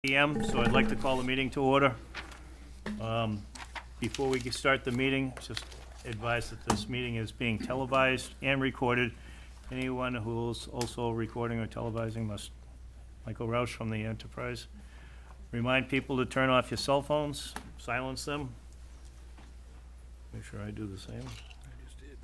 p.m., so I'd like to call the meeting to order. Before we start the meeting, just advise that this meeting is being televised and recorded. Anyone who's also recording or televising must, Michael Roush from the Enterprise, remind people to turn off your cell phones, silence them. Make sure I do the same. I just did.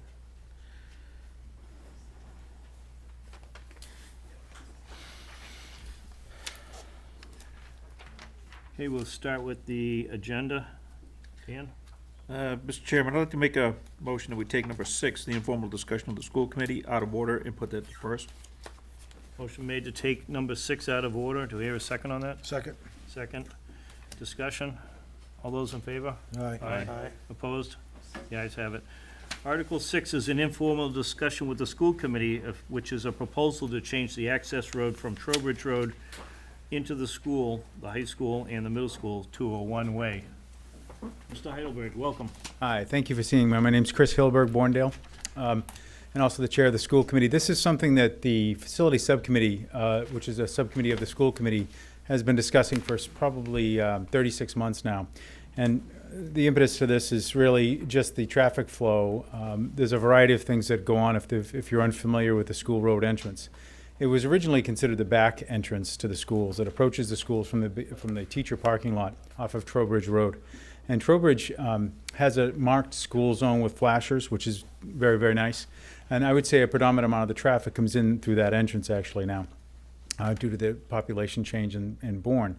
Okay, we'll start with the agenda. Dan? Mr. Chairman, I'd like to make a motion that we take number 6, the informal discussion of the school committee, out of order and put that first. Motion made to take number 6 out of order. Do we hear a second on that? Second. Second. Discussion? All those in favor? Aye. Opposed? The ayes have it. Article 6 is an informal discussion with the school committee, which is a proposal to change the access road from Trowbridge Road into the school, the high school and the middle school, to a one-way. Mr. Heidelberg, welcome. Hi, thank you for seeing me. My name's Chris Hilberg, Bourne, and also the chair of the school committee. This is something that the facility subcommittee, which is a subcommittee of the school committee, has been discussing for probably 36 months now. And the impetus for this is really just the traffic flow. There's a variety of things that go on if you're unfamiliar with the school road entrance. It was originally considered the back entrance to the schools. It approaches the schools from the teacher parking lot off of Trowbridge Road. And Trowbridge has a marked school zone with flashers, which is very, very nice. And I would say a predominant amount of the traffic comes in through that entrance actually now, due to the population change in Bourne.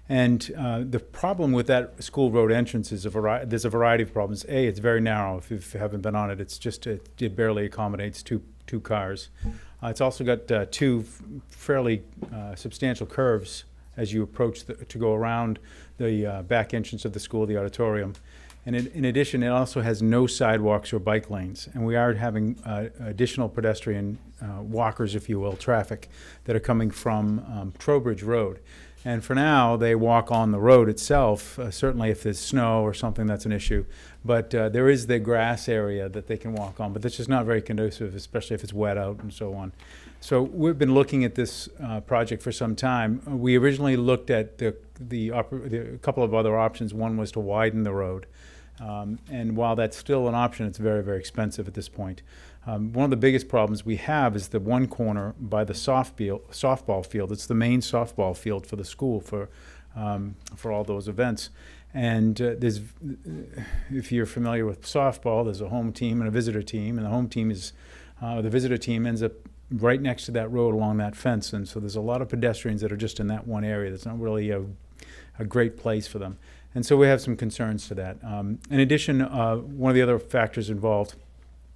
And the problem with that school road entrance is there's a variety of problems. A, it's very narrow. If you haven't been on it, it barely accommodates two cars. It's also got two fairly substantial curves as you approach to go around the back entrance of the school, the auditorium. And in addition, it also has no sidewalks or bike lanes. And we are having additional pedestrian walkers, if you will, traffic that are coming from Trowbridge Road. And for now, they walk on the road itself, certainly if there's snow or something, that's an issue. But there is the grass area that they can walk on, but that's just not very conducive, especially if it's wet out and so on. So we've been looking at this project for some time. We originally looked at a couple of other options. One was to widen the road. And while that's still an option, it's very, very expensive at this point. One of the biggest problems we have is the one corner by the softball field. It's the main softball field for the school for all those events. And if you're familiar with softball, there's a home team and a visitor team, and the home team the visitor team ends up right next to that road along that fence, and so there's a lot of pedestrians that are just in that one area. That's not really a great place for them. And so we have some concerns to that. In addition, one of the other factors involved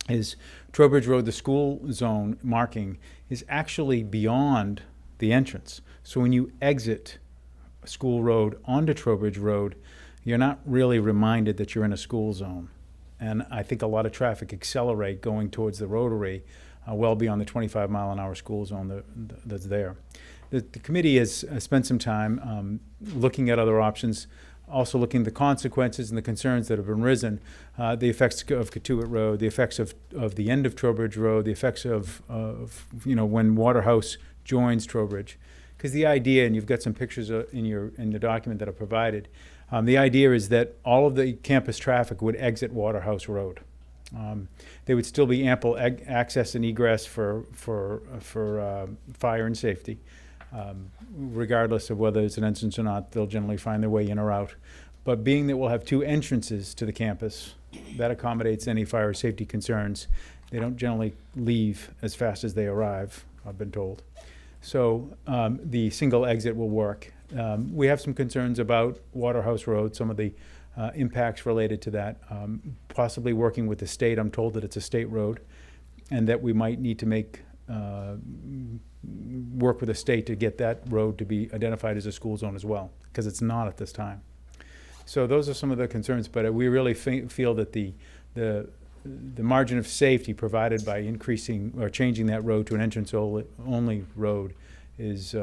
is Trowbridge Road, the school zone marking, is actually beyond the entrance. So when you exit School Road onto Trowbridge Road, you're not really reminded that you're in a school zone. And I think a lot of traffic accelerate going towards the rotary well beyond the 25-mile-an-hour school zone that's there. The committee has spent some time looking at other options, also looking at the consequences and the concerns that have arisen, the effects of Catuit Road, the effects of the end of Trowbridge Road, the effects of when Waterhouse joins Trowbridge. Because the idea, and you've got some pictures in the document that are provided, the idea is that all of the campus traffic would exit Waterhouse Road. There would still be ample access and egress for fire and safety. Regardless of whether it's an entrance or not, they'll generally find their way in or out. But being that we'll have two entrances to the campus, that accommodates any fire or safety concerns. They don't generally leave as fast as they arrive, I've been told. So the single exit will work. We have some concerns about Waterhouse Road, some of the impacts related to that, possibly working with the state. I'm told that it's a state road and that we might need to work with the state to get that road to be identified as a school zone as well, because it's not at this time. So those are some of the concerns, but we really feel that the margin of safety provided by increasing or changing that road to an entrance only road is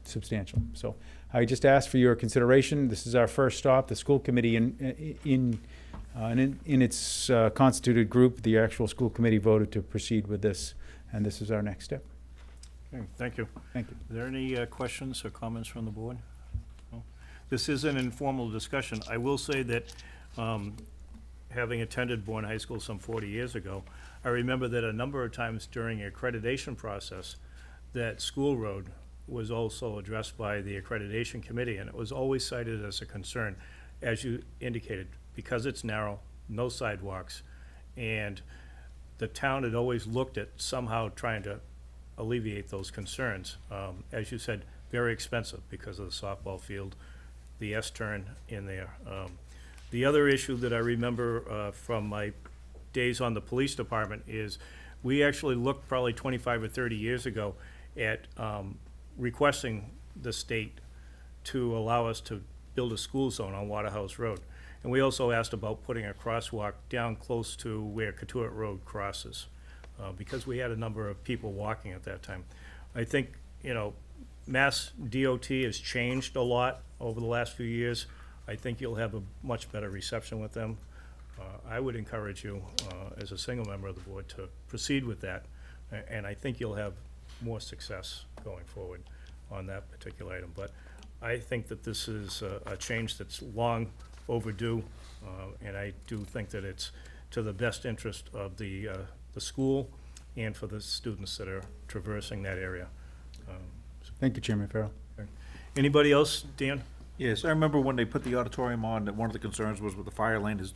substantial. So I just ask for your consideration. This is our first stop. The school committee in its constituted group, the actual school committee voted to proceed with this, and this is our next step. Okay, thank you. Thank you. Are there any questions or comments from the board? No? this is an informal discussion. I will say that, having attended Bourne High School some 40 years ago, I remember that a number of times during the accreditation process, that School Road was also addressed by the accreditation committee, and it was always cited as a concern, as you indicated, because it's narrow, no sidewalks, and the town had always looked at somehow trying to alleviate those concerns. As you said, very expensive because of the softball field, the S-turn in there. The other issue that I remember from my days on the police department is we actually looked probably 25 or 30 years ago at requesting the state to allow us to build a school zone on Waterhouse Road. And we also asked about putting a crosswalk down close to where Katuitt Road crosses, because we had a number of people walking at that time. I think, Mass DOT has changed a lot over the last few years. I think you'll have a much better reception with them. I would encourage you, as a single member of the board, to proceed with that, and I think you'll have more success going forward on that particular item. But I think that this is a change that's long overdue, and I do think that it's to the best interest of the school and for the students that are traversing that area. Thank you, Chairman Farrell. Anybody else, Dan? Yes, I remember when they put the auditorium on, that one of the concerns was with the fire lane is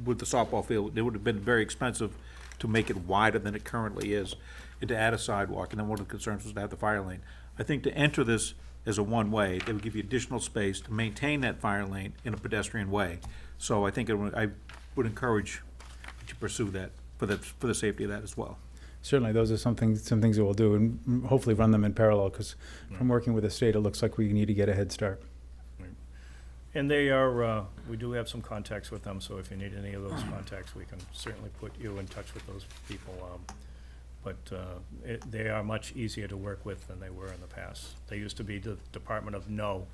with the softball field. It would have been very expensive to make it wider than it currently is and to add a sidewalk, and then one of the concerns was to have the fire lane. I think to enter this as a one-way, they would give you additional space to maintain that fire lane in a pedestrian way. So I think I would encourage you to pursue that for the safety of that as well. Certainly, those are some things that we'll do, and hopefully run them in parallel, because from working with the state, it looks like we need to get a head start. And they are, we do have some contacts with them, so if you need any of those contacts, we can certainly put you in touch with those people. But they are much easier to work with than they were in the past. They used to be the Department of No,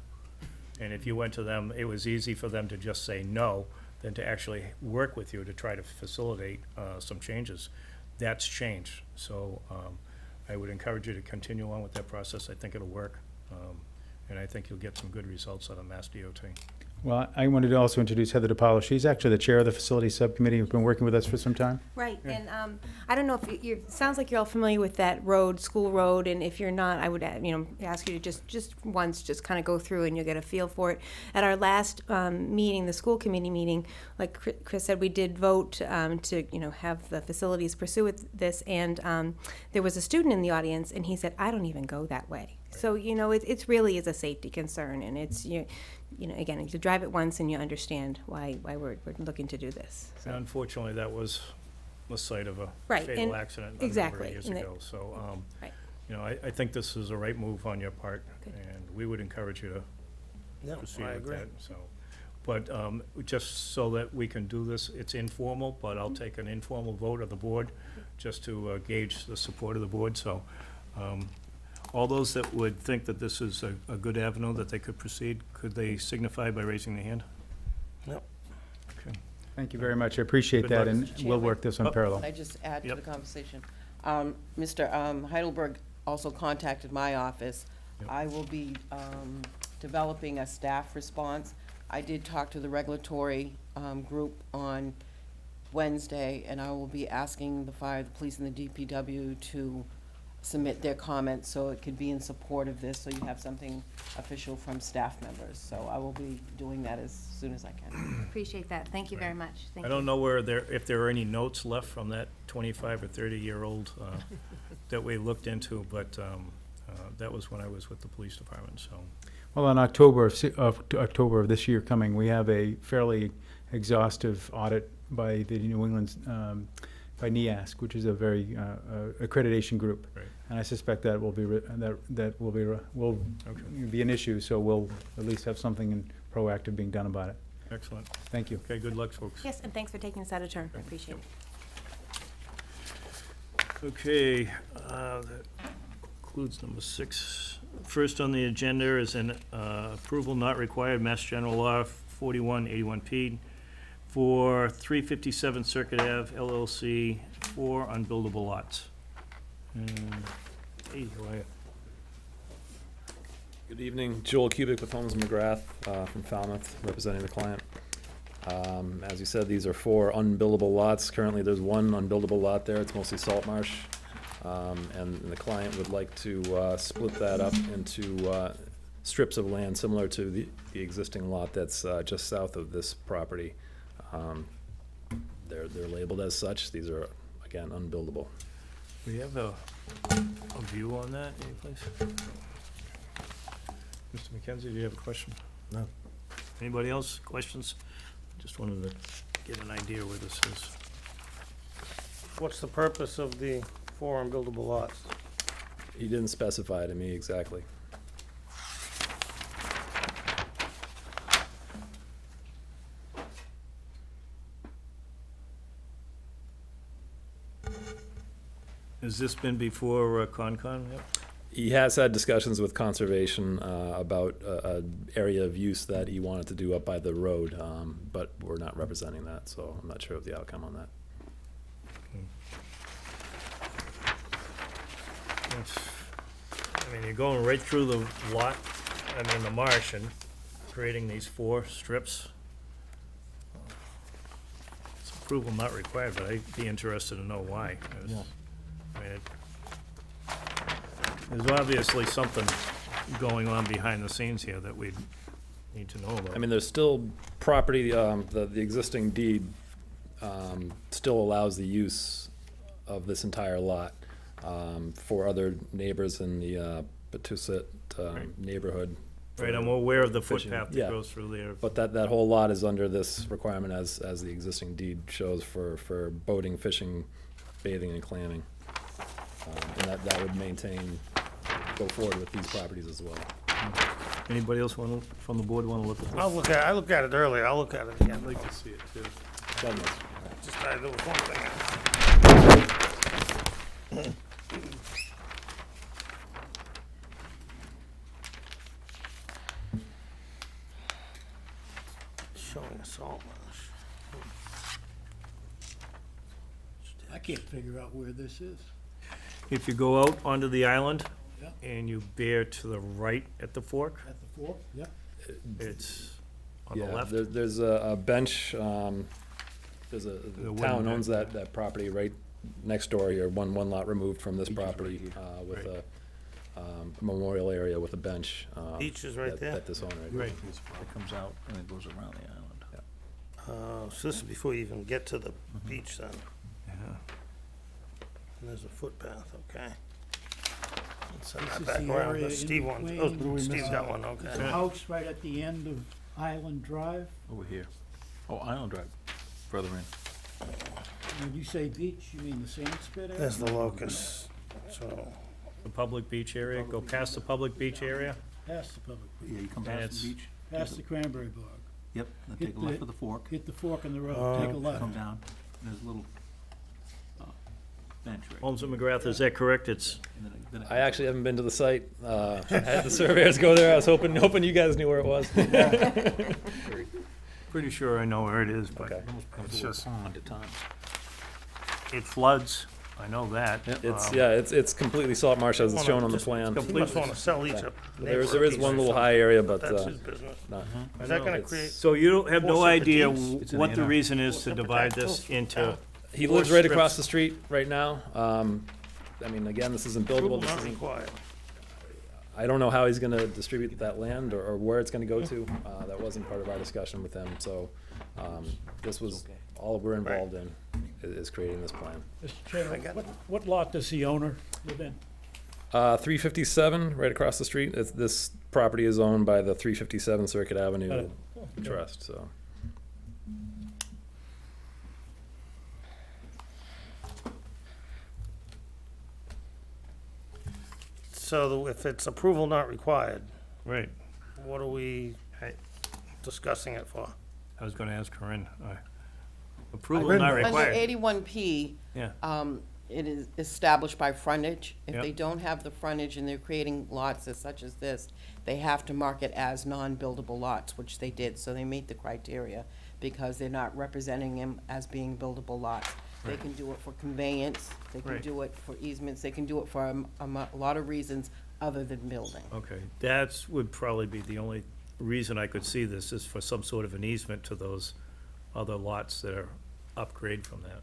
and if you went to them, it was easy for them to just say no than to actually work with you to try to facilitate some changes. That's changed, so I would encourage you to continue on with that process. I think it'll work. And I think you'll get some good results out of Mass DOT. Well, I wanted to also introduce Heather DiPaolo. She's actually the chair of the facilities subcommittee, who's been working with us for some time. Right, and I don't know if you, sounds like you're all familiar with that road, School Road, and if you're not, I would, ask you to just kind of go through and you'll get a feel for it. At our last meeting, the school committee meeting, like Chris said, we did vote to, have the facilities pursue this, and there was a student in the audience, and he said, I don't even go that way. So, it's really is a safety concern, and it's, again, you drive it once and you understand why we're looking to do this. So. And unfortunately, that was the site of a Right, fatal and accident a exactly, number of years and ago. So, Right. I think this is a right move on your part, Good. and we would encourage you to No, proceed I with agree. that. So, but just so that we can do this, it's informal, but I'll take an informal vote of the board just to gauge the support of the board. So, all those that would think that this is a good avenue that they could proceed, could they signify by raising their hand? No. Okay. Thank you very much. I appreciate Good that, luck. and we'll work this on Oh. parallel. Can I just add to Yep. the conversation? Mr. Heidelberg also contacted my office. Yep. I will be developing a staff response. I did talk to the regulatory group on Wednesday, and I will be asking the fire, the police, and the DPW to submit their comments, so it could be in support of this, so you have something official from staff members. So I will be doing that as soon as I can. Appreciate that. Thank you very much. Thank I you. don't know if there are any notes left from that 25 or 30-year-old that we looked into, but that was when I was with the police department, so. Well, in October of this year coming, we have a fairly exhaustive audit by the New England, by NEASC, which is a very accreditation group. Right. And I suspect that will be an issue, so we'll at least have something proactive being done about it. Excellent. Thank you. Okay, good luck, folks. Yes, and thanks for taking us out of turn. I appreciate it. Okay, that concludes number 6. First on the agenda is an approval not required, Mass General Law 4181P for 357 Circuit Ave LLC, 4 unbuildable lots. Hey, how are you? Good evening, Joel Kubik with Holmes McGrath from Falmouth, representing the client. As you said, these are 4 unbuildable lots. Currently, there's 1 unbuildable lot there. It's mostly salt marsh. And the client would like to split that up into strips of land similar to the existing lot that's just south of this property. They're labeled as such. These are, again, unbuildable. We have a view on that, any place? Mr. McKenzie, do you have a question? No. Anybody else, questions? Just wanted to get an idea where this is. What's the purpose of the 4 unbuildable lots? He didn't specify to me exactly. Has this been before Concon? Yep. He has had discussions with conservation about an area of use that he wanted to do up by the road, but we're not representing that, so I'm not sure of the outcome on that. I mean, you're going right through the lot, the marsh, and creating these 4 strips. It's approval not required, but I'd be interested to know why. There's obviously something going on behind the scenes here that we need to know about. I mean, there's still property, the existing deed still allows the use of this entire lot for other neighbors in the Patuxent neighborhood. Right, I'm aware of the fishing, footpath yeah. that goes through there. But that whole lot is under this requirement as the existing deed shows for boating, fishing, bathing, and clamming. And that would go forward with these properties as well. Anybody else from the board want to look at this? I looked at it earlier, I'll look at it again. I'd like to see it too. Just, there was one thing. Showing a salt marsh. I can't figure out where this is. If you go out onto the island Yeah. and you bear to the right at the fork, At the fork? Yep. it's on the Yeah, left. there's a bench, there's a, the wooden town bench. owns that property right next door here, one lot removed from this Beach is right property, here. with Right. a memorial area with a bench. Beach is right that- there? That this owner. Right. It comes out and it goes around the island. So this is before you even get to the beach then. Yeah. And there's a footpath, okay. Send This that is back the around, area the in Steve one, between. oh, What are we Steve missing? got one, There's okay. a house right at the end of Island Drive. Over here. Oh, Island Drive, further in. When you say beach, you mean the sand spit area? There's the locus, so, The public beach area, go past the public beach area. Past the public, Yeah, you come And past the it's- beach. past the cranberry bog. Yep, then Hit take a left the- of the fork, Hit the fork in the road, Oh, take a left. come down, and there's a little bench right. Holmes and McGrath, is that correct? It's, and then it I actually haven't been to the site. I had the surveyors go there. I was hoping you guys knew where it was. pretty sure I know where it is, but Okay. comes it's a little just, pond at times. it floods, I know that. It's completely salt marsh as it's shown on the plan. he must wanna sell each of. There is one little high area, but, That's his business. not- Is that gonna it's- create, So you don't have no Four separate idea deeds? It's an what the A&R. reason is to divide this into, he Four lives right across strips. the street right now. I mean, again, this isn't approval buildable. This not isn't, required? I don't know how he's gonna distribute that land or where it's gonna go to. That wasn't part of our discussion with him, so, this was, all we're involved in is creating this plan. Mr. I Chairman, got what lot does the owner live in? 357, right across the street. This property is owned by the 357 Circuit Avenue Okay. Trust, so. So if it's approval not required, right, what are we discussing it for? I was gonna ask Corinne. Approval read not that. Under required. 81P, Yeah, it is established by frontage. If Yep. they don't have the frontage and they're creating lots as such as this, they have to mark it as non-buildable lots, which they did, so they meet the criteria, because they're not representing them as being buildable lots. They can do it for conveyance, they can Right. do it for easements, they can do it for a lot of reasons other than building. Okay, that's, would probably be the only reason I could see this, is for some sort of an easement to those other lots that are upgrade from that.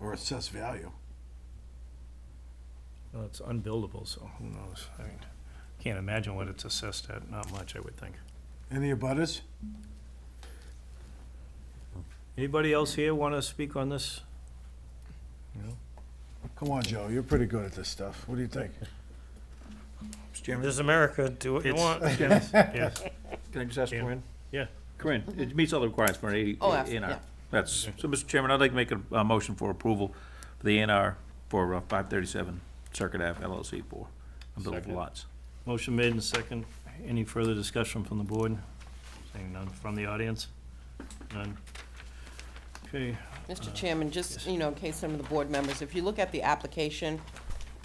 Or assessed value. Well, it's unbuildable, so who knows? I mean, can't imagine what it's assessed at, not much, I would think. Any abutters? Anybody else here want to speak on this? No? Come on, Joe, you're pretty good at this stuff. What do you think? Mr. Chairman, This is America, do what you want. Yes, can I just ask Yeah. Corinne? yeah. Corinne, it meets all the requirements for an Oh, A absolutely, and yeah. R. That's, so, Mr. Chairman, I'd like to make a motion for approval for the A and R for 537 Circuit Ave LLC for unbuildable Second. lots. Motion made and second. Any further discussion from the board? Saying none from the audience? None. Okay, Mr. Chairman, just, in case some of the board members, if you look at the application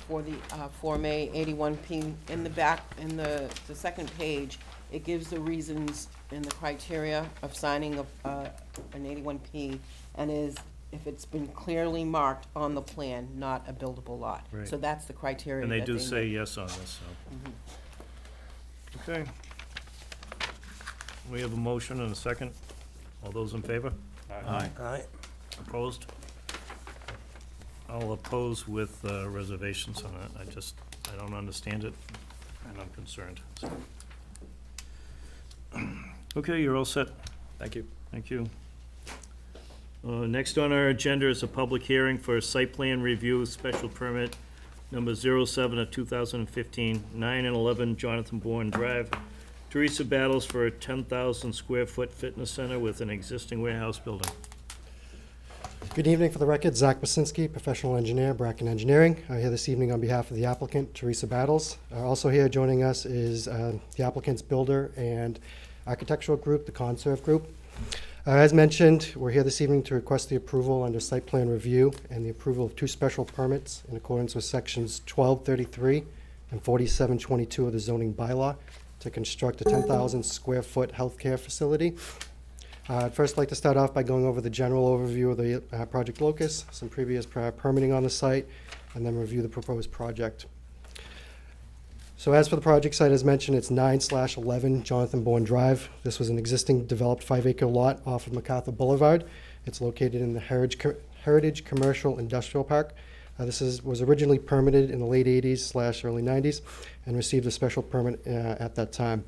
for the Form A 81P, in the back, in the second page, it gives the reasons and the criteria of signing of an 81P, and is if it's been clearly marked on the plan, not a buildable lot. Right. So that's the criteria and that they do say meet. yes on this, so. Okay. We have a motion and a second. All those in favor? Aye. Aye. Opposed? I'll oppose with reservations on it. I don't understand it, and I'm concerned, so. Okay, you're all set. Thank you. Thank you. Next on our agenda is a public hearing for a site plan review special permit number 07 of 2015, 9 and 11 Jonathan Bourne Drive. Teresa Battles for a 10,000 square foot fitness center with an existing warehouse building. Good evening. For the record, Zach Basinski, professional engineer, Bracken Engineering. Here this evening on behalf of the applicant, Teresa Battles. Also here joining us is the applicant's builder and architectural group, the Conserve Group. As mentioned, we're here this evening to request the approval under site plan review and the approval of two special permits in accordance with sections 1233 and 4722 of the zoning bylaw to construct a 10,000 square foot healthcare facility. I'd first like to start off by going over the general overview of the project locus, some previous permitting on the site, and then review the proposed project. So as for the project site, as mentioned, it's 9/11 Jonathan Bourne Drive. This was an existing developed 5-acre lot off of MacArthur Boulevard. It's located in the Heritage Commercial Industrial Park. This was originally permitted in the late 80s/early 90s and received a special permit at that time.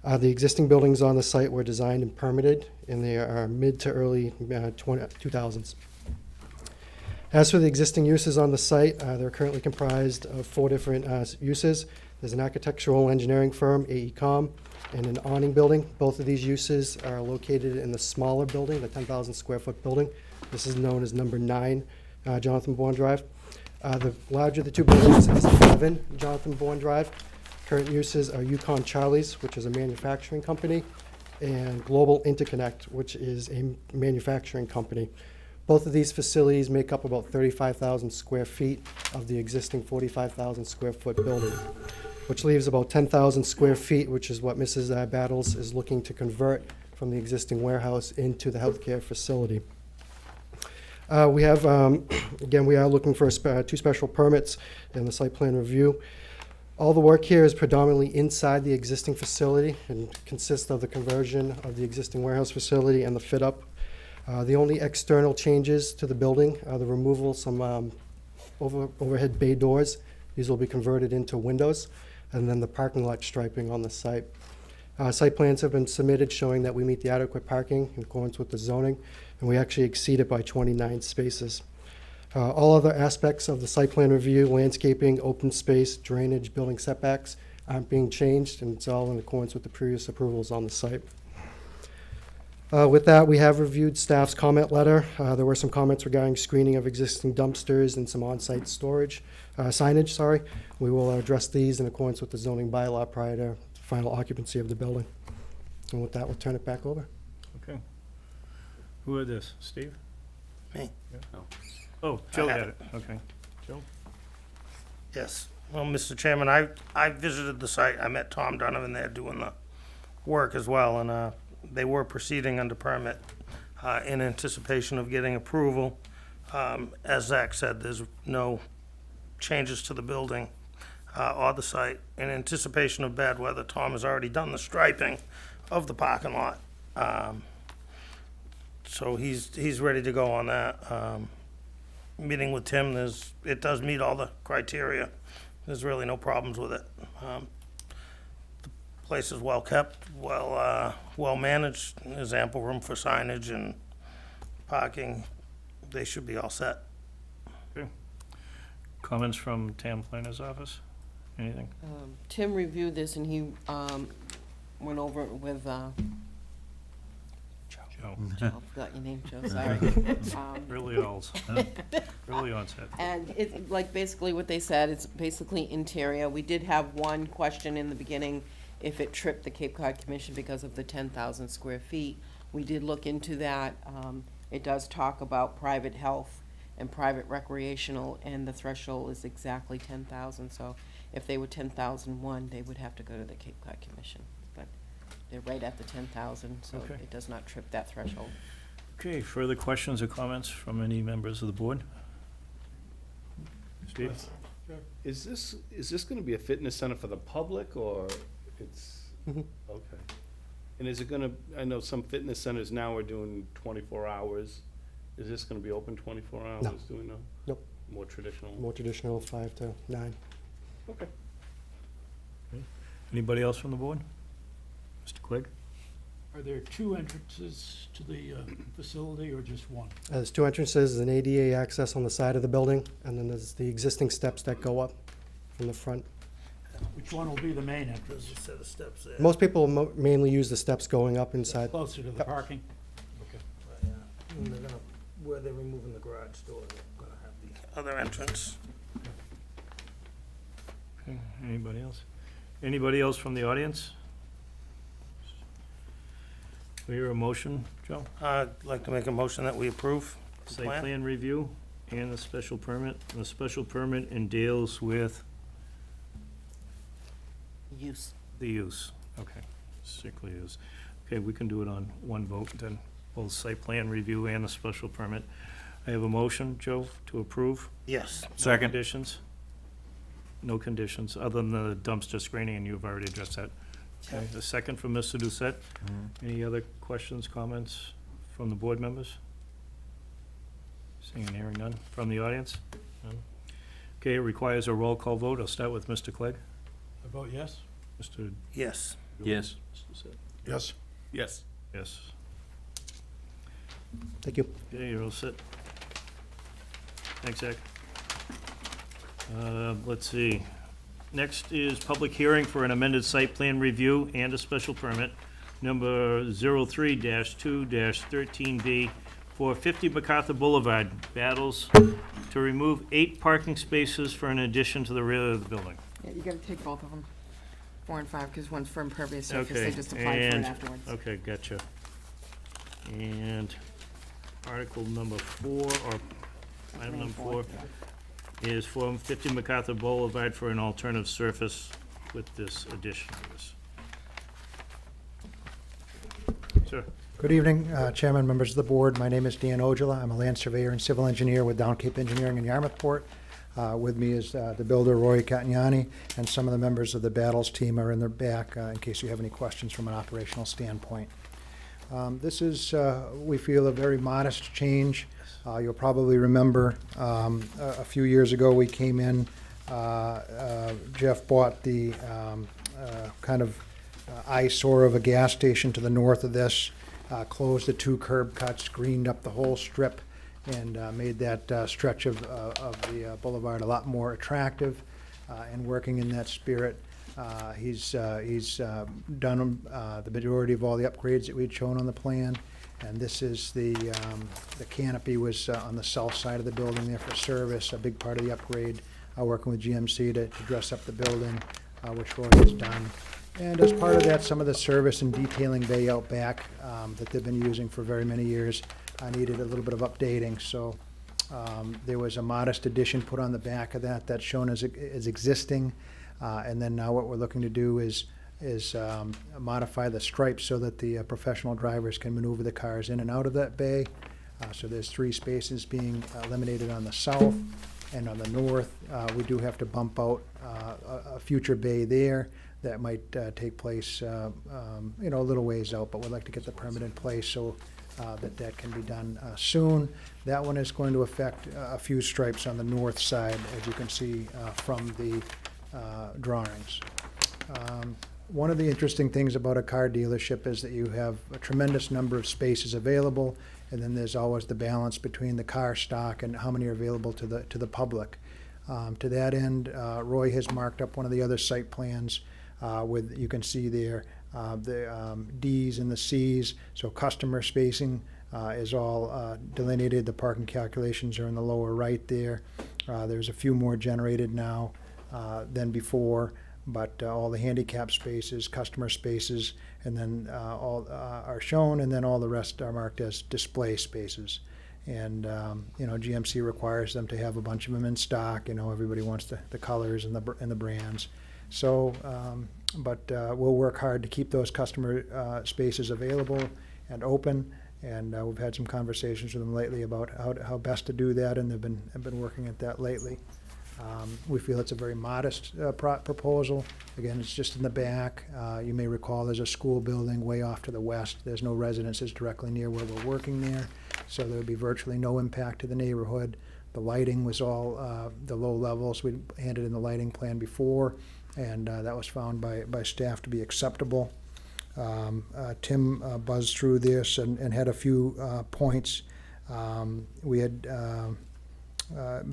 The existing buildings on the site were designed and permitted in the mid to early 2000s. As for the existing uses on the site, they're currently comprised of 4 different uses. There's an architectural engineering firm, AECom, and an awning building. Both of these uses are located in the smaller building, the 10,000 square foot building. This is known as number 9 Jonathan Bourne Drive. The larger of the two buildings is 11 Jonathan Bourne Drive. Current uses are Yukon Charlie's, which is a manufacturing company, and Global Interconnect, which is a manufacturing company. Both of these facilities make up about 35,000 square feet of the existing 45,000 square foot building, which leaves about 10,000 square feet, which is what Mrs. Battles is looking to convert from the existing warehouse into the healthcare facility. We have, again, we are looking for 2 special permits in the site plan review. All the work here is predominantly inside the existing facility and consists of the conversion of the existing warehouse facility and the fit-up. The only external changes to the building are the removal of some overhead bay doors. These will be converted into windows, and then the parking lot striping on the site. Site plans have been submitted showing that we meet the adequate parking in accordance with the zoning, and we actually exceed it by 29 spaces. All other aspects of the site plan review, landscaping, open space, drainage, building setbacks, aren't being changed, and it's all in accordance with the previous approvals on the site. With that, we have reviewed staff's comment letter. There were some comments regarding screening of existing dumpsters and some on-site signage. We will address these in accordance with the zoning bylaw prior to final occupancy of the building. And with that, we'll turn it back over. Okay. Who are this? Steve? Me. Yeah. Oh, Joe have had it. Okay. Joe? Yes. Well, Mr. Chairman, I visited the site. I met Tom Donovan there doing the work as well, and they were proceeding under permit in anticipation of getting approval. As Zach said, there's no changes to the building. or the site. In anticipation of bad weather, Tom has already done the striping of the parking lot. So he's ready to go on that. Meeting with Tim, it does meet all the criteria. There's really no problems with it. The place is well kept, well managed. There's ample room for signage and parking. They should be all set. Comments from town planner's office? Anything? Tim reviewed this and he went over it with, Joe, I forgot your name, Joe, sorry. really really on set. And it's like basically what they said, it's basically interior. We did have one question in the beginning, if it tripped the Cape Cod Commission because of the 10,000 square feet. We did look into that. It does talk about private health and private recreational, and the threshold is exactly 10,000. So if they were 10,001, they would have to go to the Cape Cod Commission. But they're right at the 10,000, so Okay. it does not trip that threshold. Okay, further questions or comments from any members of the board? Steve? Is this gonna be a fitness center for the public, or it's, Mhm. okay. And is it gonna, I know some fitness centers now are doing 24 hours. Is this gonna be open 24 hours, do we know? Nope. More traditional? More traditional, 5 to 9. Okay. Anybody else from the board? Mr. Clegg? Are there two entrances to the facility or just one? There's 2 entrances, an ADA access on the side of the building, and then there's the existing steps that go up from the front. Which one will be the main entrance? There's a set of steps there. Most people mainly use the steps going up inside. Closer to the Yep. parking? Okay. And they're gonna, where they're removing the garage door, they're gonna have the other entrance. Okay, anybody else? Anybody else from the audience? We hear a motion, Joe? I'd like to make a motion that we approve the Site plan. plan review and the special permit. And the special permit deals with Use. the use. Okay, strictly use. Okay, we can do it on one vote then, both site plan review and the special permit. I have a motion, Joe, to approve. Yes. No Second. conditions? No conditions, other than the dumpster screening, and you've already addressed that. Okay, a second from Mr. Doucette. Any other questions, comments from the board members? Seeing and hearing none. From the audience? None. Okay, it requires a roll call vote. I'll start with Mr. Clegg. I vote yes? Mr. Yes. Yes. Doucette? Yes. Yes. Yes. Thank you. Okay, you're all set. Thanks, Zach. Let's see. Next is public hearing for an amended site plan review and a special permit, number 03-2-13B, for 50 MacArthur Boulevard, Battles, to remove 8 parking spaces for an addition to the rear of the building. Yeah, you gotta take both of them, 4 and 5, because one's for impervious surface, Okay, they just applied for it and- afterwards. Okay, gotcha. And article number 4, or item number 4, is for 50 MacArthur Boulevard for an alternative surface with this addition to this. Sir, Good evening, Chairman, members of the board. My name is Dan Ojala. I'm a land surveyor and civil engineer with Down Cape Engineering in Yarmouthport. With me is the builder, Roy Catignani, and some of the members of the Battles team are in the back in case you have any questions from an operational standpoint. This is, we feel, a very modest change. You'll probably remember a few years ago we came in, Jeff bought the kind of eyesore of a gas station to the north of this, closed the 2 curb cuts, greened up the whole strip, and made that stretch of the boulevard a lot more attractive. And working in that spirit, he's done the majority of all the upgrades that we'd shown on the plan. And this is the canopy was on the south side of the building there for service, a big part of the upgrade, working with GMC to dress up the building, which Roy has done. And as part of that, some of the service and detailing bay out back that they've been using for very many years needed a little bit of updating. So there was a modest addition put on the back of that that's shown as existing. And then now what we're looking to do is modify the stripes so that the professional drivers can maneuver the cars in and out of that bay. So there's 3 spaces being eliminated on the south, And on the north, we do have to bump out a future bay there that might take place, you know, a little ways out, but we'd like to get the permit in place so that can be done soon. That one is going to affect a few stripes on the north side, as you can see from the drawings. One of the interesting things about a car dealership is that you have a tremendous number of spaces available, and then there's always the balance between the car stock and how many are available to the public. To that end, Roy has marked up one of the other site plans with, you can see there, the Ds and the Cs, so customer spacing is all delineated. The parking calculations are in the lower right there. There's a few more generated now than before, but all the handicap spaces, customer spaces, and then all are shown, and then all the rest are marked as display spaces. And, you know, GMC requires them to have a bunch of them in stock. You know, everybody wants the colors and the brands. So, but we'll work hard to keep those customer spaces available and open. And we've had some conversations with them lately about how best to do that, and they've been working at that lately. We feel it's a very modest proposal. Again, it's just in the back. You may recall there's a school building way off to the west. There's no residences directly near where we're working there, so there would be virtually no impact to the neighborhood. The lighting was all the low levels. We handed in the lighting plan before, and that was found by staff to be acceptable. Tim buzzed through this and had a few points. We had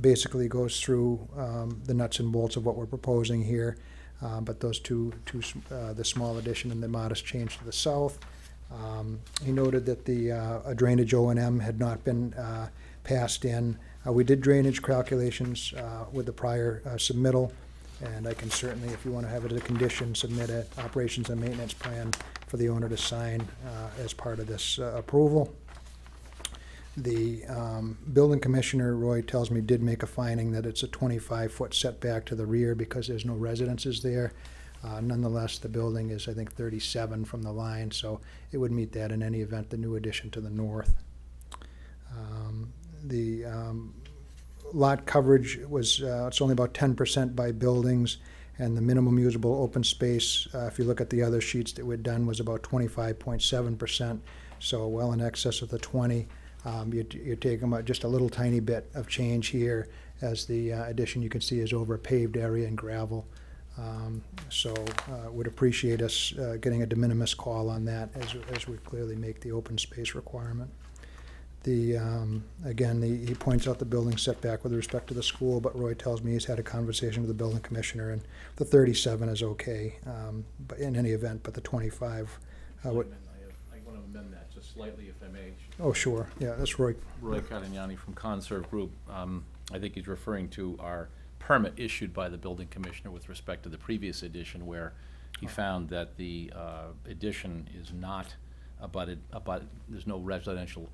basically goes through the nuts and bolts of what we're proposing here, but those two the small addition and the modest change to the south. He noted that the drainage O&M had not been passed in. We did drainage calculations with the prior submittal, and I can certainly, if you want to have it as a condition, submit an operations and maintenance plan for the owner to sign as part of this approval. The building commissioner, Roy tells me, did make a finding that it's a 25-foot setback to the rear because there's no residences there. Nonetheless, the building is, I think, 37 from the line, so it would meet that in any event, the new addition to the north. The lot coverage was, it's only about 10% by buildings, and the minimum usable open space, if you look at the other sheets that we'd done, was about 25.7%, so well in excess of the 20. You're taking about just a little tiny bit of change here, as the addition you can see is over a paved area and gravel. So would appreciate us getting a de minimis call on that as we clearly make the open space requirement. Again, he points out the building setback with respect to the school, but Roy tells me he's had a conversation with the building commissioner, and the 37 is okay, but in any event, but the 25. I want to amend that just slightly, if I may. Oh, sure. Yeah, that's Roy. Roy Carignani from Conserve Group. I think he's referring to our permit issued by the building commissioner with respect to the previous addition, where he found that the addition is not there's no residential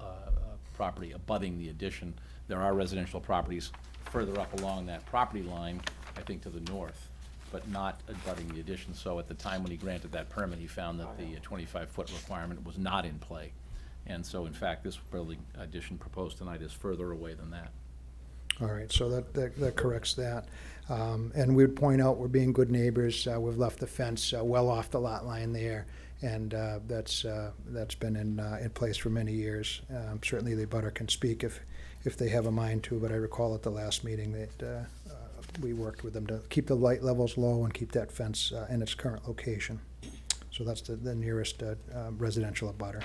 property abutting the addition. There are residential properties further up along that property line, I think to the north, but not abutting the addition. So at the time when he granted that permit, he found that the 25-foot requirement was not in play. And so, in fact, this building addition proposed tonight is further away than that. All right, so that corrects that. And we'd point out we're being good neighbors. We've left the fence well off the lot line there, and that's been in place for many years. Certainly the abutter can speak if they have a mind to, but I recall at the last meeting that we worked with them to keep the light levels low and keep that fence in its current location. So that's the nearest residential abutter.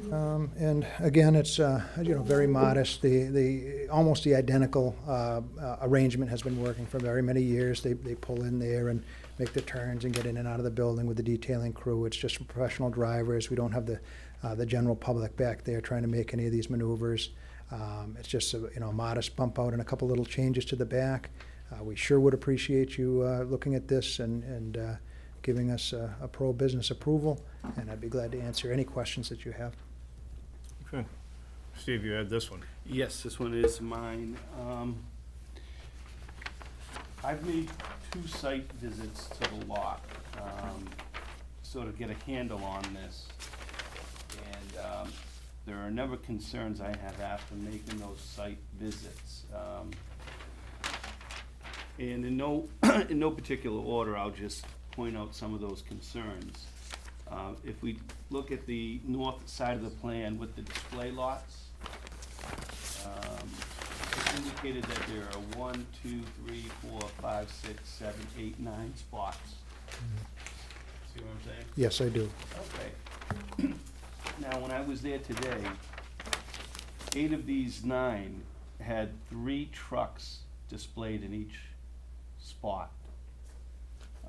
And again, it's very modest. The almost the identical arrangement has been working for very many years. They pull in there and make the turns and get in and out of the building with the detailing crew. It's just professional drivers. We don't have the general public back there trying to make any of these maneuvers. It's just a modest bump out and a couple little changes to the back. We sure would appreciate you looking at this and giving us a pro-business approval, and I'd be glad to answer any questions that you have. Okay. Steve, you had this one. Yes, this one is mine. I've made 2 site visits to the lot, sort of get a handle on this. And there are never concerns I have after making those site visits. And in no, in no particular order, I'll just point out some of those concerns. If we look at the north side of the plan with the display lots, it's indicated that there are 1, 2, 3, 4, 5, 6, 7, 8, 9 spots. See what I'm saying? Yes, I do. Okay. Now, when I was there today, 8 of these 9 had 3 trucks displayed in each spot.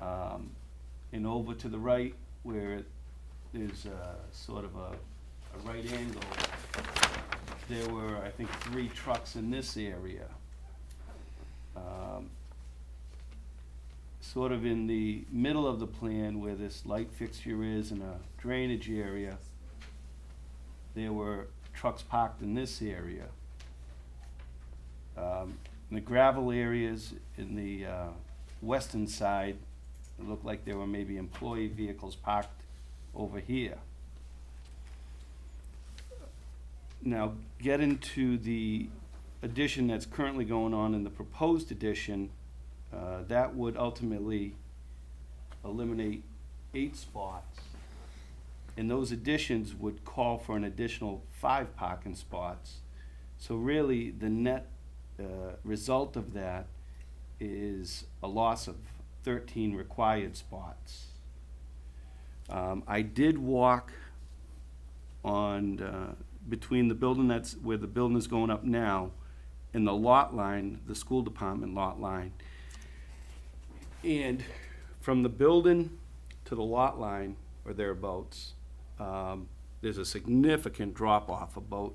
And over to the right, where there's sort of a right angle, there were, I think, 3 trucks in this area. Sort of in the middle of the plan where this light fixture is and a drainage area, there were trucks parked in this area. In the gravel areas in the western side, it looked like there were maybe employee vehicles parked over here. Now, getting to the addition that's currently going on in the proposed addition, that would ultimately eliminate 8 spots. And those additions would call for an additional 5 parking spots. So really, the net result of that is a loss of 13 required spots. I did walk on between the building that's where the building is going up now and the lot line, the school department lot line. And from the building to the lot line or thereabouts, there's a significant drop off about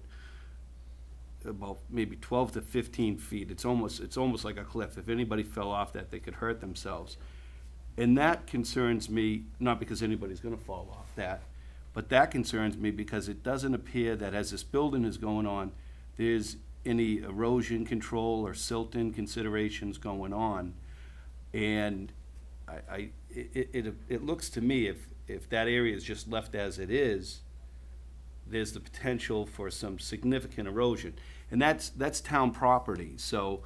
maybe 12 to 15 feet. It's almost like a cliff. If anybody fell off that, they could hurt themselves. And that concerns me, not because anybody's gonna fall off that, but that concerns me because it doesn't appear that as this building is going on, there's any erosion control or silting considerations going on. And it looks to me, if that area is just left as it is, there's the potential for some significant erosion. And that's town property, so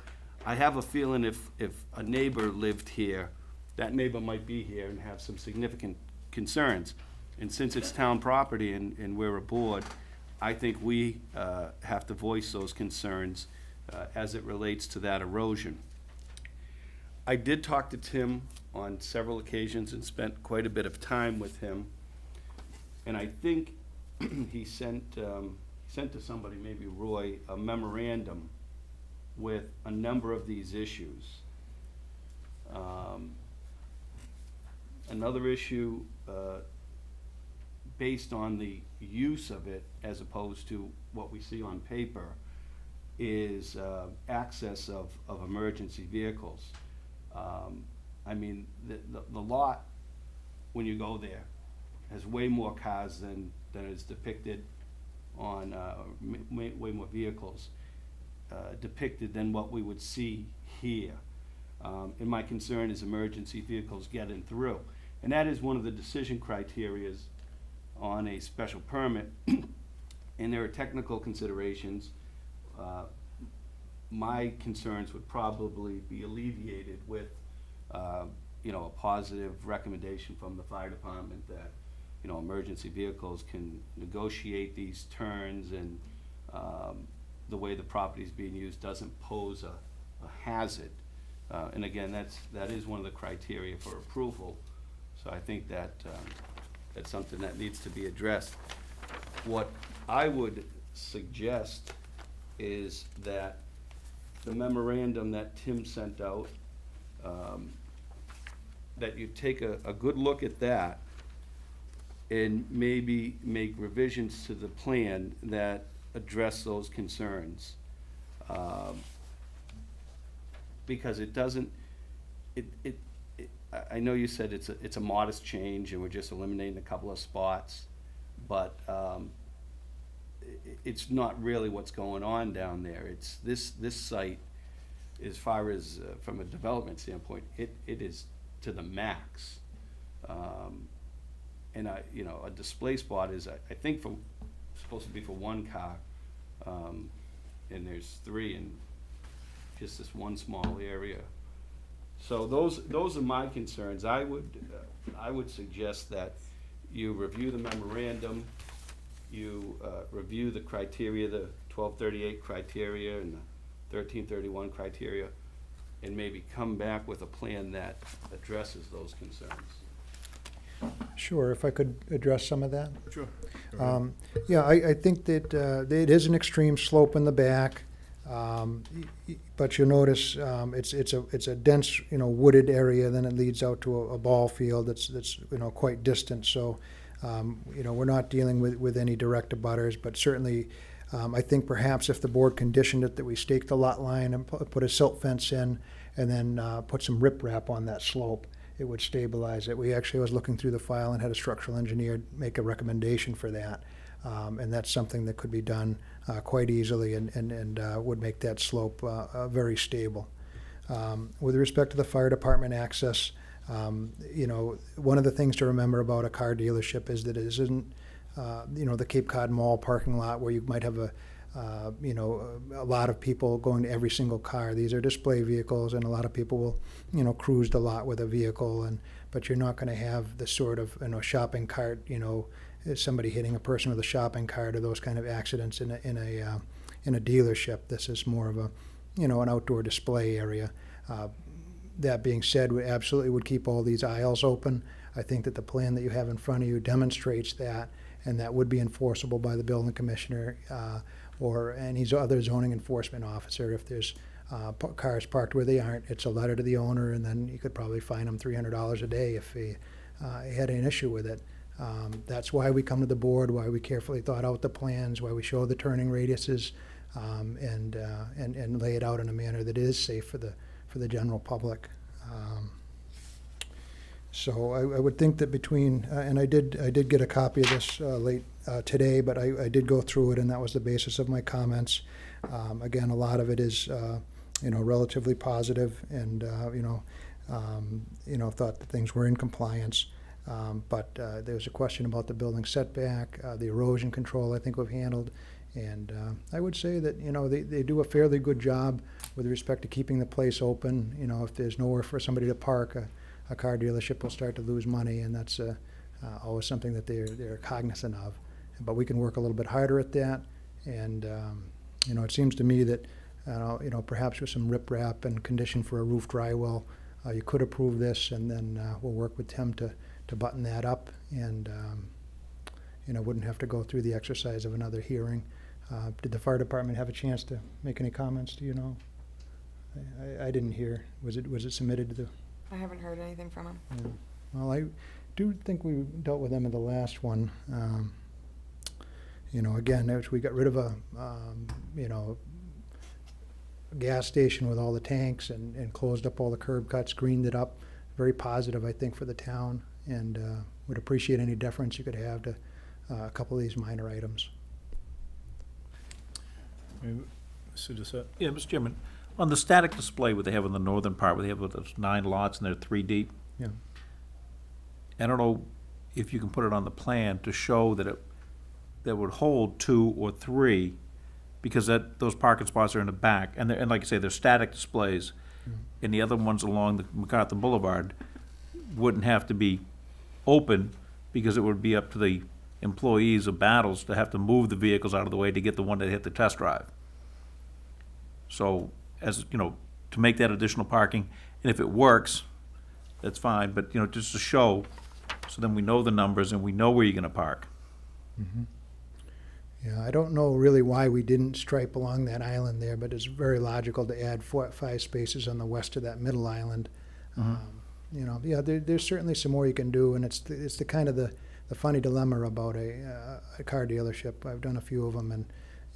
I have a feeling if a neighbor lived here, that neighbor might be here and have some significant concerns. And since it's town property and we're a board, I think we have to voice those concerns as it relates to that erosion. I did talk to Tim on several occasions and spent quite a bit of time with him. And I think he sent to somebody, maybe Roy, a memorandum with a number of these issues. Another issue based on the use of it as opposed to what we see on paper is access of emergency vehicles. I mean, the lot, when you go there, has way more cars than is depicted on, way more vehicles depicted than what we would see here. And my concern is emergency vehicles getting through. And that is one of the decision criterias on a special permit. And there are technical considerations. My concerns would probably be alleviated with, a positive recommendation from the fire department that, emergency vehicles can negotiate these turns and the way the property is being used doesn't pose a hazard. And again, that is one of the criteria for approval. So I think that that's something that needs to be addressed. What I would suggest is that the memorandum that Tim sent out, that you take a good look at that and maybe make revisions to the plan that address those concerns. Because it doesn't, I know you said it's a modest change and we're just eliminating a couple of spots, but it's not really what's going on down there. It's this site, as far as from a development standpoint, it is to the max. And a display spot is, I think, as supposed to be for one car, and there's three in just this one small area. So those are my concerns. I would suggest that you review the memorandum, you review the criteria, the 1238 criteria and the 1331 criteria, and maybe come back with a plan that addresses those concerns. Sure, if I could address some of that. Sure. Yeah, I think that it is an extreme slope in the back, but you'll notice it's a dense, wooded area. Then it leads out to a ball field that's quite distant. So, we're not dealing with any direct abutters, but certainly, I think perhaps if the board conditioned it that we stake the lot line and put a silt fence in, and then put some riprap on that slope, it would stabilize it. We actually was looking through the file and had a structural engineer make a recommendation for that. And that's something that could be done quite easily and would make that slope very stable. With respect to the fire department access, one of the things to remember about a car dealership is that it isn't, the Cape Cod Mall parking lot where you might have a lot of people going to every single car. These are display vehicles, and a lot of people will, cruise the lot with a vehicle, but you're not going to have the sort of, shopping cart, somebody hitting a person with a shopping cart or those kind of accidents in a dealership. This is more of a, an outdoor display area. That being said, we absolutely would keep all these aisles open. I think that the plan that you have in front of you demonstrates that, and that would be enforceable by the building commissioner or any other zoning enforcement officer. If there's cars parked where they aren't, it's a letter to the owner, and then you could probably fine them $300 a day if he had an issue with it. That's why we come to the board, why we carefully thought out the plans, why we show the turning radiuses, and lay it out in a manner that is safe for the general public. So I would think that between, and I did get a copy of this late today, but I did go through it, and that was the basis of my comments. Again, a lot of it is, relatively positive, and thought that things were in compliance. But there's a question about the building setback, the erosion control I think we've handled, and I would say that, they do a fairly good job with respect to keeping the place open. If there's nowhere for somebody to park, a car dealership will start to lose money, and that's always something that they're cognizant of. But we can work a little bit harder at that, and it seems to me that perhaps with some riprap and condition for a roof dry well, you could approve this, and then we'll work with Tim to button that up, and wouldn't have to go through the exercise of another hearing. Did the fire department have a chance to make any comments? Do you know? I didn't hear. Was it submitted to the? I haven't heard anything from him. Yeah. Well, I do think we dealt with them in the last one. Again, we got rid of a gas station with all the tanks and closed up all the curb cuts, greened it up. Very positive, I think, for the town, and would appreciate any deference you could have to a couple of these minor items. Mr. Doucette? Yeah, Mr. Chairman, on the static display what they have in the northern part, where they have those 9 lots and they're 3 deep. Yeah. I don't know if you can put it on the plan to show that that would hold 2 or 3, because those parking spots are in the back, and like I say, they're static displays, and the other ones along the MacArthur Boulevard wouldn't have to be open, because it would be up to the employees of Battles to have to move the vehicles out of the way to get the one that hit the test drive. So, to make that additional parking, and if it works, that's fine, but, just to show, so then we know the numbers and we know where you're gonna park. Mm-hmm. Yeah, I don't know really why we didn't stripe along that island there, but it's very logical to add 5 spaces on the west of that middle island. There's certainly some more you can do, and it's the kind of the funny dilemma about a car dealership. I've done a few of them, and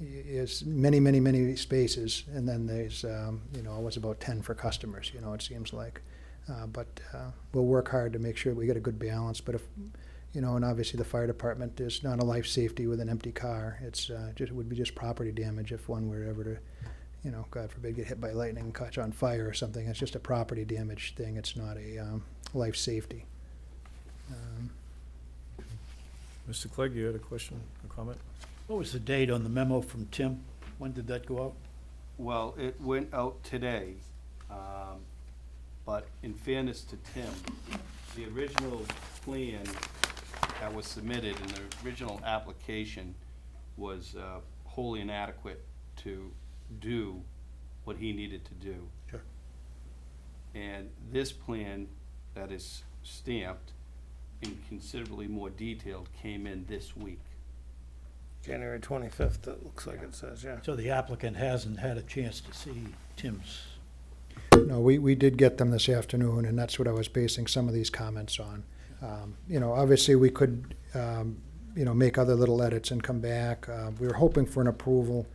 it's many spaces, and then there's always about 10 for customers. It seems like, but we'll work hard to make sure we get a good balance. But if and obviously the fire department, there's not a life safety with an empty car. It would be just property damage if one were ever to, God forbid, get hit by lightning and catch on fire or something. It's just a property damage thing. It's not a life safety. Mr. Clegg, you had a question or comment? What was the date on the memo from Tim? When did that go out? Well, it went out today, but in fairness to Tim, the original plan that was submitted in the original application was wholly inadequate to do what he needed to do. Sure. And this plan that is stamped and considerably more detailed came in this week. January 25th, it looks like it says, yeah. So the applicant hasn't had a chance to see Tim's. No, we did get them this afternoon, and that's what I was basing some of these comments on. You know, obviously, we could, you know, make other little edits and come back. We were hoping for an approval,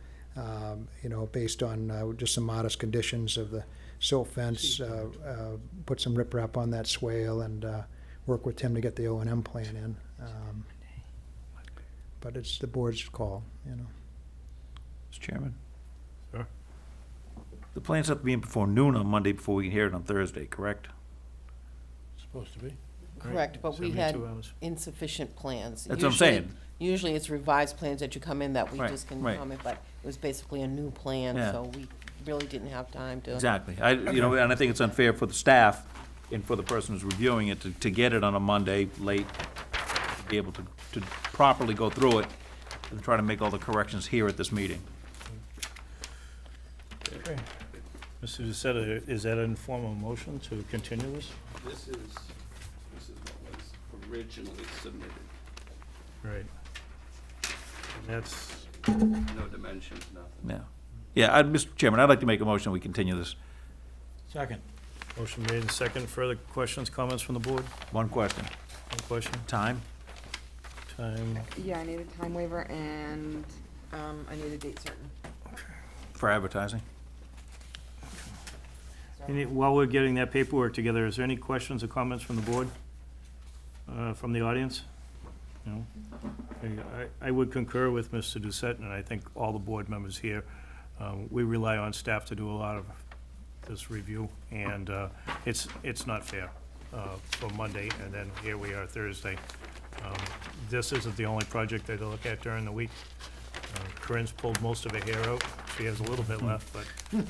you know, based on just some modest conditions of the silt fence, put some riprap on that swale, and work with Tim to get the O&M plan in. But it's the board's call, you know. Mr. Chairman? Sure. The plan's have to be in before noon on Monday before we can hear it on Thursday, correct? Supposed to be. Correct, but we had 72 hours. insufficient plans. That's what I'm Usually- saying. Usually it's revised plans that you come in that we Right, just can right. comment, but it was basically a new plan, Yeah. so we really didn't have time to. Exactly. You know, and I think it's unfair for the staff and for the person who's reviewing it to get it on a Monday late, to be able to properly go through it and try to make all the corrections here at this meeting. Okay. Mr. Lucetta, is that in form of motion to continue this? This is what was originally submitted. Right. That's, No dimensions, nothing. Yeah. Yeah, Mr. Chairman, I'd like to make a motion, we continue this. Second. motion made and second. Further questions, comments from the board? One question. One question? Time? Yeah, I need a time waiver and, I need a date certain. For advertising? While we're getting that paperwork together, is there any questions or comments from the board? From the audience? No? Okay, I would concur with Mr. Doucette, and I think all the board members here. We rely on staff to do a lot of this review, and it's not fair for Monday, and then here we are Thursday. This isn't the only project that I look at during the week. Corinne's pulled most of her hair out. She has a little bit left, but, you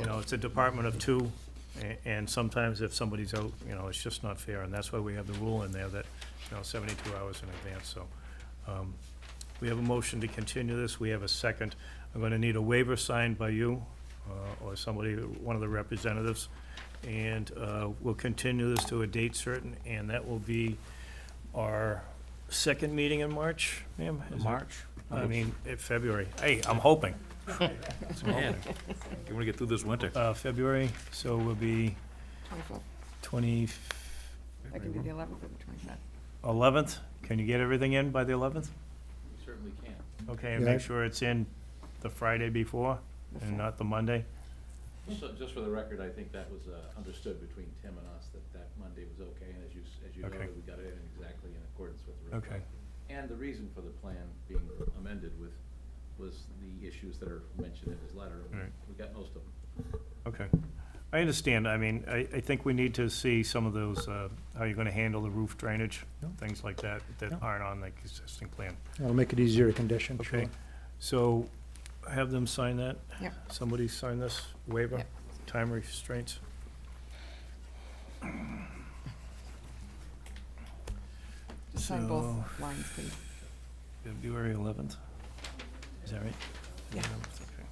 know, it's a department of two, and sometimes if somebody's out, you know, it's just not fair, and that's why we have the rule in there that, you know, 72 hours in advance, so. We have a motion to continue this. We have a second. I'm gonna need a waiver signed by you, or somebody, one of the representatives. And, we'll continue this to a date certain, and that will be our second meeting in March, ma'am? Is it? March? I mean, February. Hey, I'm hoping. Man, you wanna get through this winter. February, so we'll be 24th. 20, I can do the 11th or the 25th. 11th? Can you get everything in by the 11th? We certainly can. Okay, and Yeah. make sure it's in the Friday before and not the Monday? So, just for the record, I think that was understood between Tim and us, that Monday was okay, and as you Okay. noted, we got it in exactly in accordance with the Okay. request. And the reason for the plan being amended was the issues that are mentioned in his letter, and Right. we got most of them. Okay. I understand. I mean, I think we need to see some of those, how you're gonna handle the roof drainage, things like that, that Yeah. aren't on the existing plan. It'll make it easier to condition, sure. Okay, so have them sign that? Yep. Somebody sign this waiver, Yep. time restraints? Just sign So- both lines, please. February 11th? Is that right? Yeah. Okay.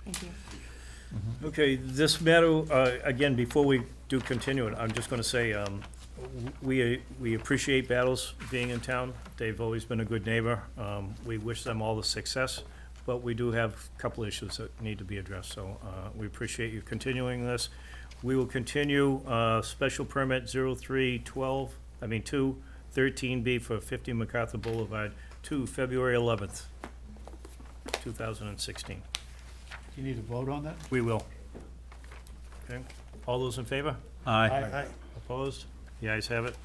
Thank you. Okay, this matter, again, before we do continue it, I'm just gonna say, we appreciate Battles being in town. They've always been a good neighbor. We wish them all the success, but we do have a couple issues that need to be addressed, so we appreciate you continuing this. We will continue special permit 213B for 50 MacArthur Boulevard to February 11th, 2016. Do you need a vote on that? We will. Okay, all those in favor? Aye. Aye. Opposed? The ayes have it.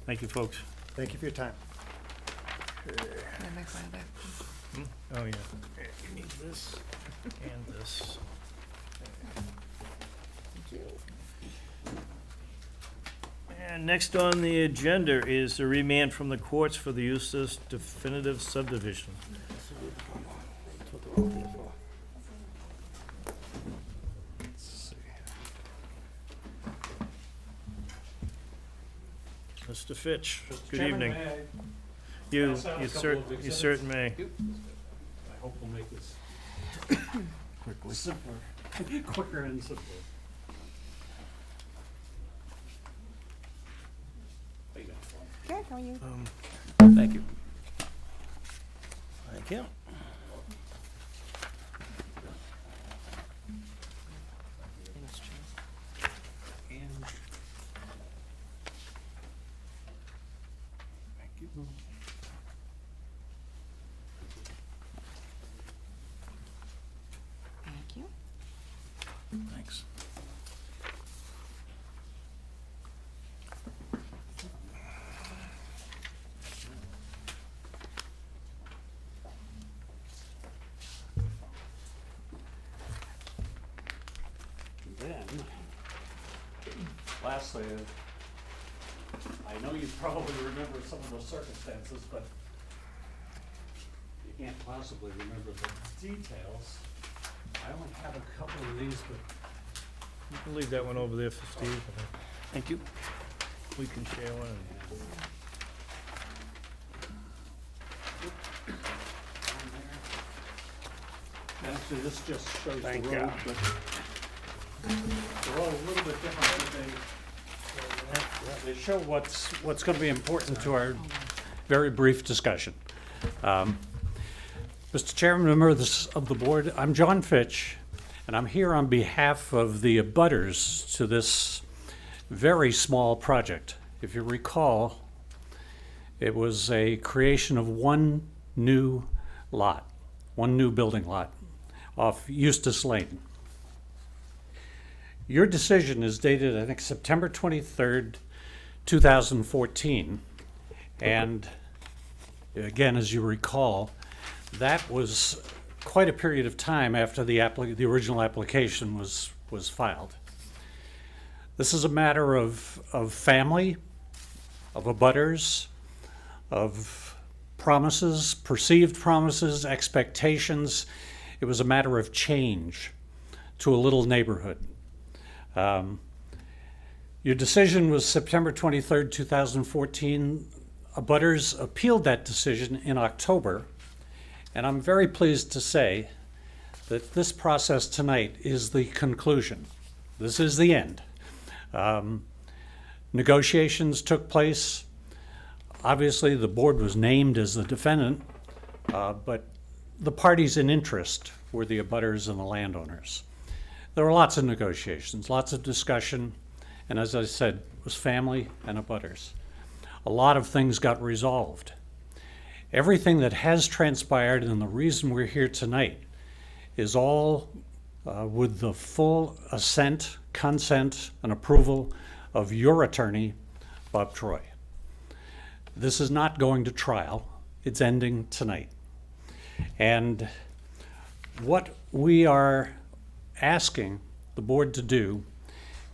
Thank you, folks. Thank you for your time. Oh, yeah. You need this and this. And next on the agenda is the remand from the courts for the Eustace definitive subdivision. Mr. Fitch, good evening. You certain may. I hope we'll make this Quickly. simpler, quicker and simpler. Good, how are you? Thank you. Thank you. Thank you. Thanks. Then, lastly, I know you probably remember some of the circumstances, but you can't possibly remember the details. I only have a couple of these, but You can leave that one over there for Steve. Thank you. We can share one. actually, this just shows the Thank road, you. but they're all a little bit different, but they show what's gonna be important to our very brief discussion. Mr. Chairman, members of the board, I'm John Fitch, and I'm here on behalf of the abutters to this very small project. If you recall, it was a creation of one new lot, one new building lot off Eustace Lane. Your decision is dated, I think, September 23rd, 2014. And again, as you recall, that was quite a period of time after the original application was filed. This is a matter of family, of abutters, of promises, perceived promises, expectations. It was a matter of change to a little neighborhood. Your decision was September 23rd, 2014. Abutters appealed that decision in October, and I'm very pleased to say that this process tonight is the conclusion. This is the end. Negotiations took place. Obviously, the board was named as the defendant, but the parties in interest were the abutters and the landowners. There were lots of negotiations, lots of discussion, and as I said, it was family and abutters. A lot of things got resolved. Everything that has transpired and the reason we're here tonight is all with the full assent, consent, and approval of your attorney, Bob Troy. This is not going to trial. It's ending tonight. And what we are asking the board to do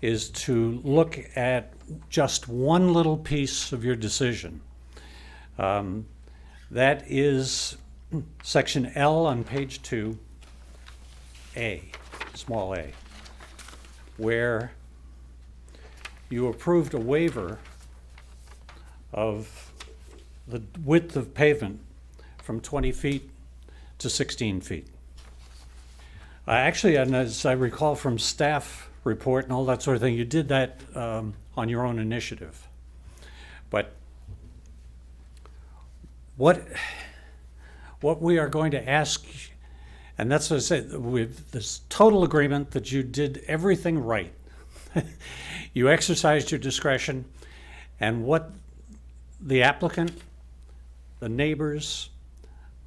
is to look at just one little piece of your decision. That is section L on page 2, A, small a, where you approved a waiver of the width of pavement from 20 feet to 16 feet. Actually, and as I recall from staff report and all that sort of thing, you did that on your own initiative. But what we are going to ask, and that's what I said, with this total agreement that you did everything right. You exercised your discretion, and what the applicant, the neighbors,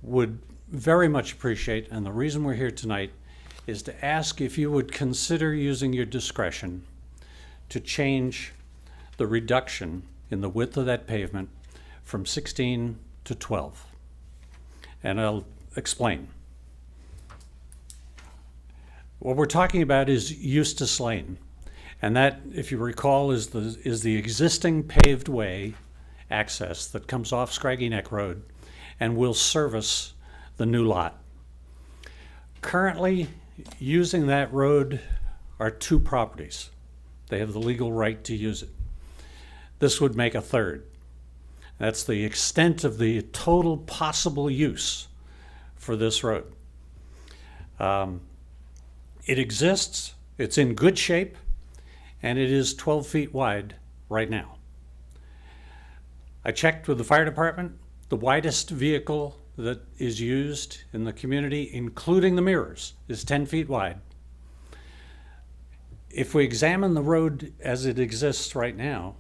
would very much appreciate, and the reason we're here tonight, is to ask if you would consider using your discretion to change the reduction in the width of that pavement from 16 to 12. And I'll explain. What we're talking about is Eustace Lane. And that, if you recall, is the existing paved way access that comes off Scraggy Neck Road and will service the new lot. Currently, using that road are two properties. They have the legal right to use it. This would make a third. That's the extent of the total possible use for this road. It exists, it's in good shape, and it is 12 feet wide right now. I checked with the fire department. The widest vehicle that is used in the community, including the mirrors, is 10 feet wide. If we examine the road as it exists right now,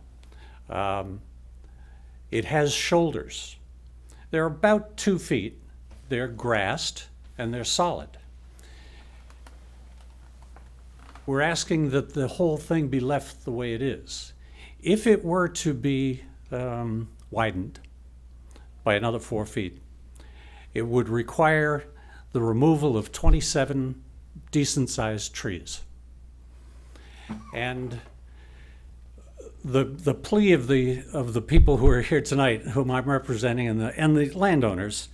it has shoulders. They're about 2 feet. They're grassed and they're solid. We're asking that the whole thing be left the way it is. If it were to be widened by another 4 feet, it would require the removal of 27 decent-sized trees. And the plea of the people who are here tonight, whom I'm representing, and the landowners,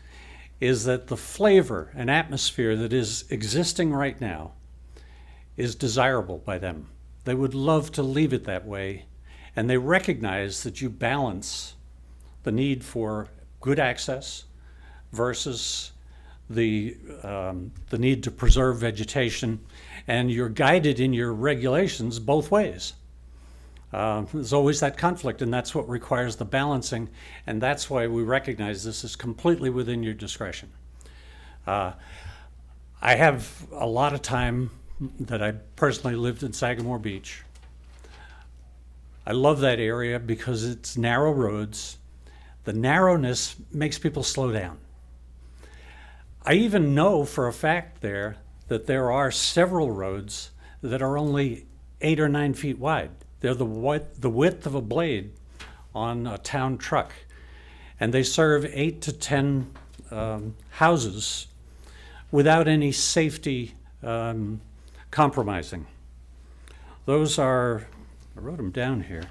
is that the flavor and atmosphere that is existing right now is desirable by them. They would love to leave it that way, and they recognize that you balance the need for good access versus the need to preserve vegetation, and you're guided in your regulations both ways. There's always that conflict, and that's what requires the balancing, and that's why we recognize this is completely within your discretion. I have a lot of time that I personally lived in Sagamore Beach. I love that area because it's narrow roads. The narrowness makes people slow down. I even know for a fact there that there are several roads that are only 8 or 9 feet wide. They're the width of a blade on a town truck, and they serve 8 to 10 houses without any safety compromising. Those are, I wrote them down here,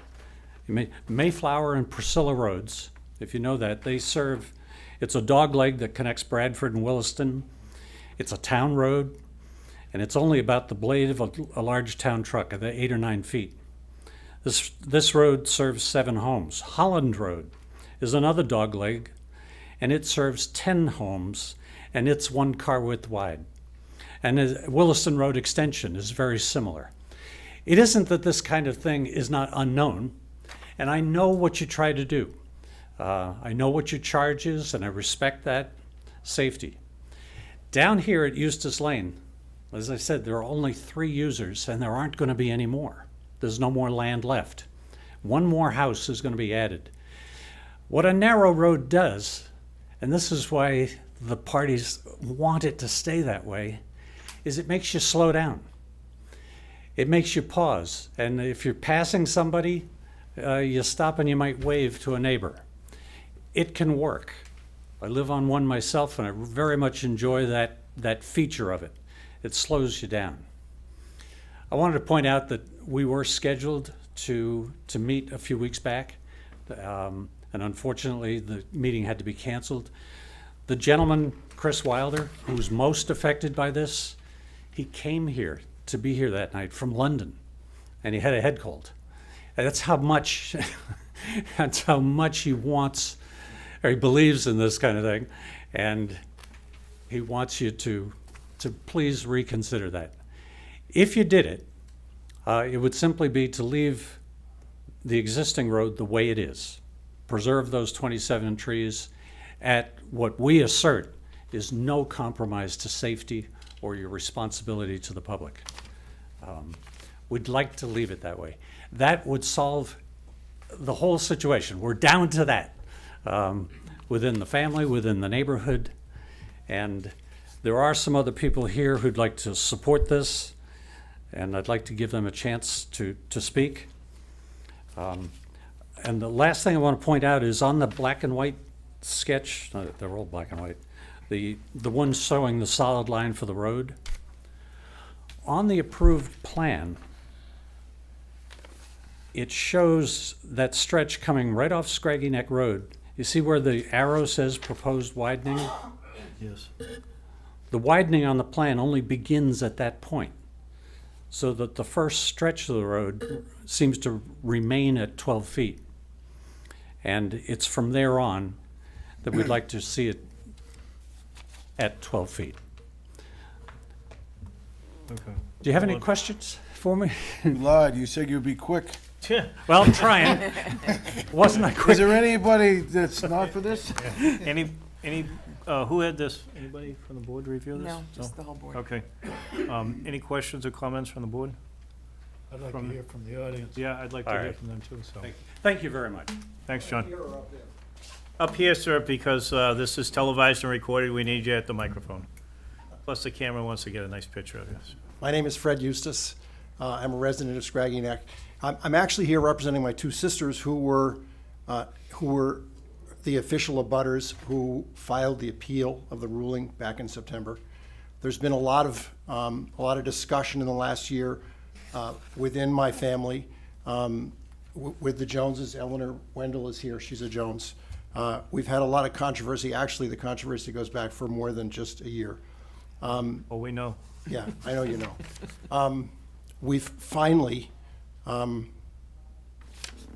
Mayflower and Priscilla Roads. If you know that, they serve, it's a dogleg that connects Bradford and Williston. It's a town road, and it's only about the blade of a large town truck, at 8 or 9 feet. This road serves 7 homes. Holland Road is another dogleg, and it serves 10 homes, and it's 1 car width wide. And Williston Road Extension is very similar. It isn't that this kind of thing is not unknown, and I know what you try to do. I know what your charge is, and I respect that safety. Down here at Eustace Lane, as I said, there are only 3 users, and there aren't going to be any more. There's no more land left. 1 more house is going to be added. What a narrow road does, and this is why the parties want it to stay that way, is it makes you slow down. It makes you pause. And if you're passing somebody, you stop and you might wave to a neighbor. It can work. I live on one myself, and I very much enjoy that feature of it. It slows you down. I wanted to point out that we were scheduled to meet a few weeks back, and unfortunately the meeting had to be canceled. The gentleman, Chris Wilder, who's most affected by this, he came here to be here that night from London, and he had a head cold. And that's how much he wants, or he believes in this kind of thing, and he wants you to please reconsider that. If you did it, it would simply be to leave the existing road the way it is, preserve those 27 trees at what we assert is no compromise to safety or your responsibility to the public. We'd like to leave it that way. That would solve the whole situation. We're down to that within the family, within the neighborhood, and there are some other people here who'd like to support this, and I'd like to give them a chance to speak. And the last thing I want to point out is on the black and white sketch, they're all black and white, the one showing the solid line for the road. On the approved plan, it shows that stretch coming right off Scraggy Neck Road. You see where the arrow says proposed widening? Yes. The widening on the plan only begins at that point, so that the first stretch of the road seems to remain at 12 feet. And it's from there on that we'd like to see it at 12 feet. Okay. Do you have any questions for me? You lied, you said you'd be quick. Well, I'm trying. Wasn't I Is quick? there anybody that's not for this? Any, who had this? Anybody from the board review this? No, just the whole board. Okay. Any questions or comments from the board? I'd like to hear from the audience. Yeah, I'd like to All hear right. from them too, so. Thank you very much. Thanks, John. Up here, sir, because this is televised and recorded, we need you at the microphone. Plus, the camera wants to get a nice picture of this. My name is Fred Eustace. I'm a resident of Scraggy Neck. I'm actually here representing my two sisters who were the official abutters who filed the appeal of the ruling back in September. There's been a lot of discussion in the last year within my family with the Joneses. Eleanor Wendell is here. She's a Jones. We've had a lot of controversy. Actually, the controversy goes back for more than just a year. Oh, we know. Yeah, I know you know. We've finally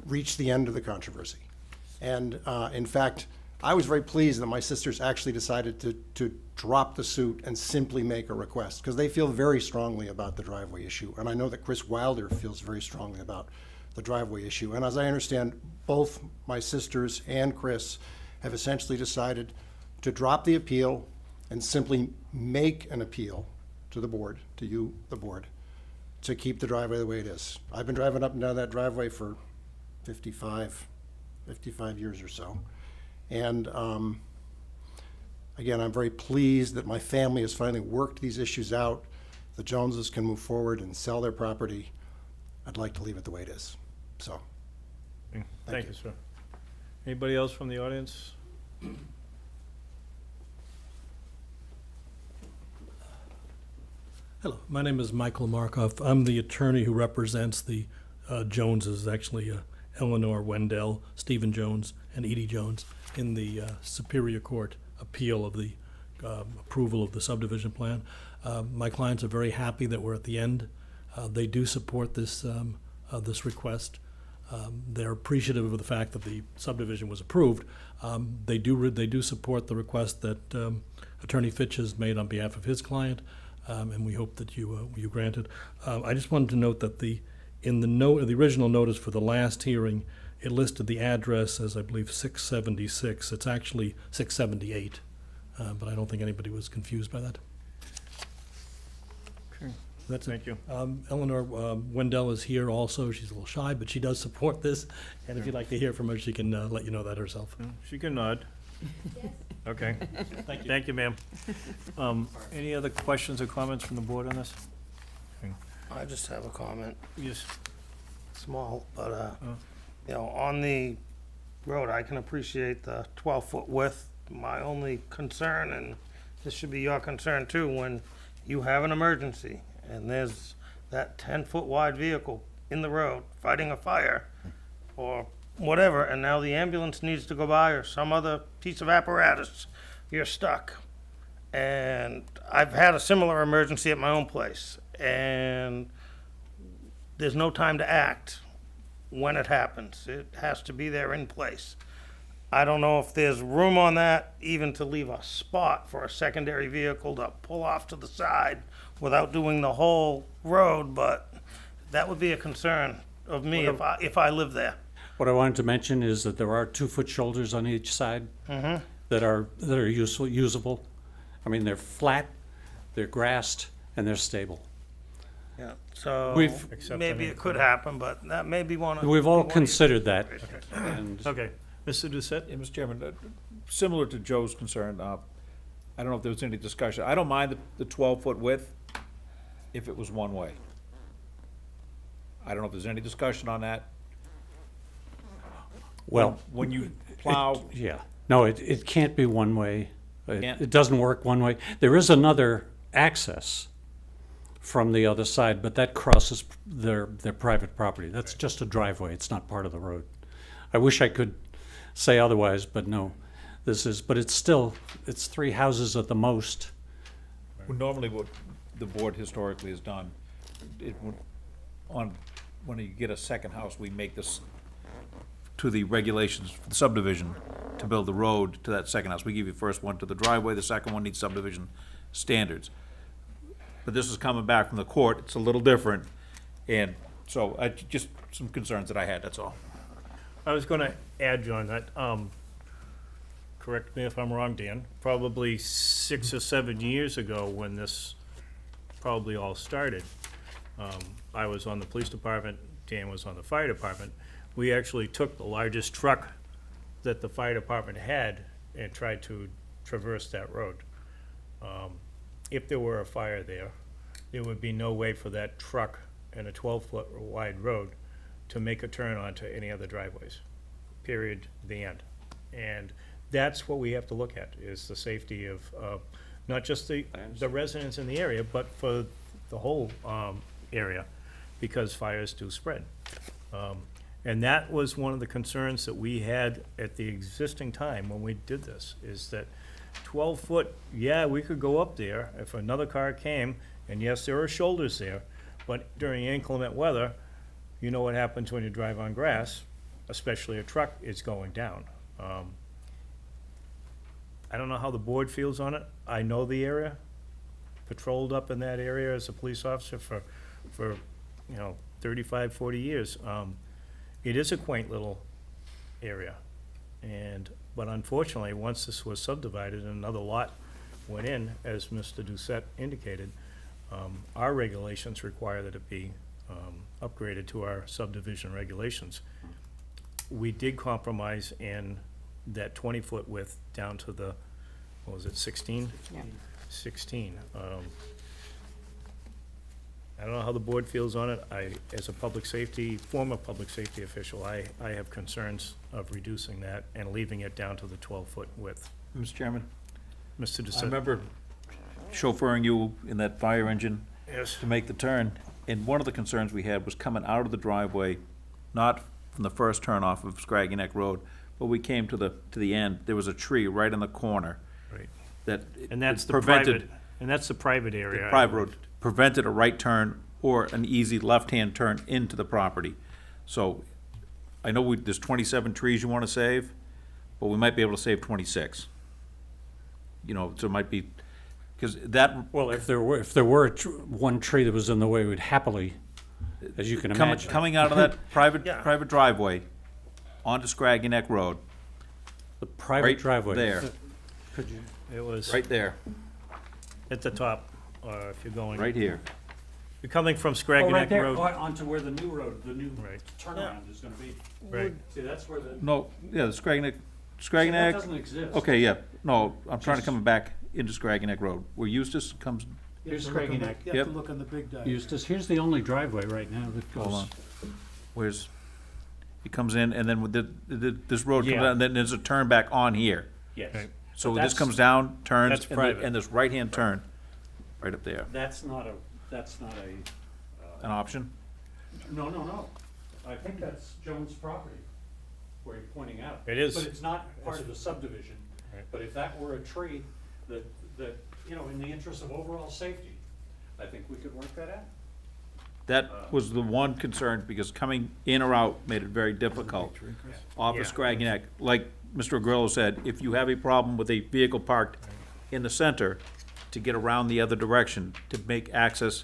reached the end of the controversy. And in fact, I was very pleased that my sisters actually decided to drop the suit and simply make a request, because they feel very strongly about the driveway issue. And I know that Chris Wilder feels very strongly about the driveway issue. And as I understand, both my sisters and Chris have essentially decided to drop the appeal and simply make an appeal to the board, to you, the board, to keep the driveway the way it is. I've been driving up and down that driveway for 55 years or so. And again, I'm very pleased that my family has finally worked these issues out. The Joneses can move forward and sell their property. I'd like to leave it the way it is. So, Thank you, sir. Anybody else from the audience? Hello, my name is Michael Markoff. I'm the attorney who represents the Joneses, actually Eleanor Wendell, Stephen Jones, and Edie Jones in the Superior Court appeal of the approval of the subdivision plan. My clients are very happy that we're at the end. They do support this request. They're appreciative of the fact that the subdivision was approved. They do support the request that Attorney Fitch has made on behalf of his client, and we hope that you grant it. I just wanted to note that the original notice for the last hearing, it listed the address as, I believe, 676. It's actually 678, but I don't think anybody was confused by that. Okay. That's it. Thank you. Eleanor Wendell is here also. She's a little shy, but she does support this. And if you'd like to hear from her, she can let you know that herself. She can nod. Okay. Thank you. Thank you, ma'am. Any other questions or comments from the board on this? I just have a comment, Yes. small, but, you know, on the road, I can appreciate the 12-foot width. My only concern, and this should be your concern too, when you have an emergency and there's that 10-foot wide vehicle in the road fighting a fire or whatever, and now the ambulance needs to go by or some other piece of apparatus, you're stuck. And I've had a similar emergency at my own place, and there's no time to act when it happens. It has to be there in place. I don't know if there's room on that, even to leave a spot for a secondary vehicle to pull off to the side without doing the whole road, but that would be a concern of me if I live there. What I wanted to mention is that there are 2-foot shoulders on each side that are usable. I mean, they're flat, they're grassed, and they're stable. Yeah, so We've- maybe it could happen, but that may be one of. We've all considered that. And Okay. Mr. Doucette? Yeah, Mr. Chairman, similar to Joe's concern, I don't know if there was any discussion. I don't mind the 12-foot width if it was one way. I don't know if there's any discussion on that. Well, When you plow, yeah, no, it can't be one way. Can't? It doesn't work one way. There is another access from the other side, but that crosses their private property. That's just a driveway. It's not part of the road. I wish I could say otherwise, but no. But it's still, it's 3 houses at the most. well, normally what the board historically has done, when you get a second house, we make this to the regulations for the subdivision to build the road to that second house. We give you the first one to the driveway, the second one needs subdivision standards. But this is coming back from the court, it's a little different, and so just some concerns that I had, that's all. I was gonna add, John, that, correct me if I'm wrong, Dan, probably 6 or 7 years ago when this probably all started, I was on the police department, Dan was on the fire department. We actually took the largest truck that the fire department had and tried to traverse that road. If there were a fire there, there would be no way for that truck and a 12-foot wide road to make a turn onto any other driveways, period, the end. And that's what we have to look at, is the safety of not just the residents in the area, but for the whole area, because fires do spread. And that was one of the concerns that we had at the existing time when we did this, is that 12-foot, yeah, we could go up there if another car came, and yes, there are shoulders there, but during inclement weather, you know what happens when you drive on grass, especially a truck, it's going down. I don't know how the board feels on it. I know the area, patrolled up in that area as a police officer for 35, 40 years. It is a quaint little area, but unfortunately, once this was subdivided and another lot went in, as Mr. Doucette indicated, our regulations require that it be upgraded to our subdivision regulations. We did compromise in that 20-foot width down to the, what was it, 16? Yeah. 16. I don't know how the board feels on it. As a former public safety official, I have concerns of reducing that and leaving it down to the 12-foot width. Mr. Chairman, Mr. I Doucette? remember chauffeuring you in that fire engine Yes. to make the turn, and one of the concerns we had was coming out of the driveway, not from the first turn off of Scraggy Neck Road, but we came to the end, there was a tree right in the corner. Right. That And that's it the prevented- private, and that's the private area. the private road, prevented a right turn or an easy left-hand turn into the property. So, I know there's 27 trees you wanna save, but we might be able to save 26. So it might be, because that, Well, if there were one tree that was in the way, we'd happily, as you can imagine. coming out of that Yeah. private driveway onto Scraggy Neck Road, The private right driveway. there, Could you? It was right there, at the top, if you're going. right here. You're coming from Oh, Scraggy right Neck there, Road. onto where the new road, the new Right. turnaround is gonna be. Right. See, that's where the. No, yeah, the Scraggy Neck, See, Scraggy that Neck, doesn't exist. okay, yeah, no, I'm trying to Just- come back into Scraggy Neck Road, where Eustis comes, Here's Scraggy Neck. You have to Yep. look on the big diagram. Eustace, here's the only driveway right now that hold on, goes. where's, it comes in, and then with this road comes Yeah. out, and then there's a turn back on here. Yes. Right. So But this that's- comes down, turns, That's private. and this right-hand turn, right up there, That's not a, an option? no. I think that's Jones' property, where you're pointing out. It is. But it's not part of the subdivision. Right. But if that were a tree that, in the interest of overall safety, I think we could work that out. That was the one concern, because coming in or out made it very difficult off Yeah. of Scraggy Neck. Like Mr. Grillo said, if you have a problem with a vehicle parked in the center, to get around the other direction, to make access,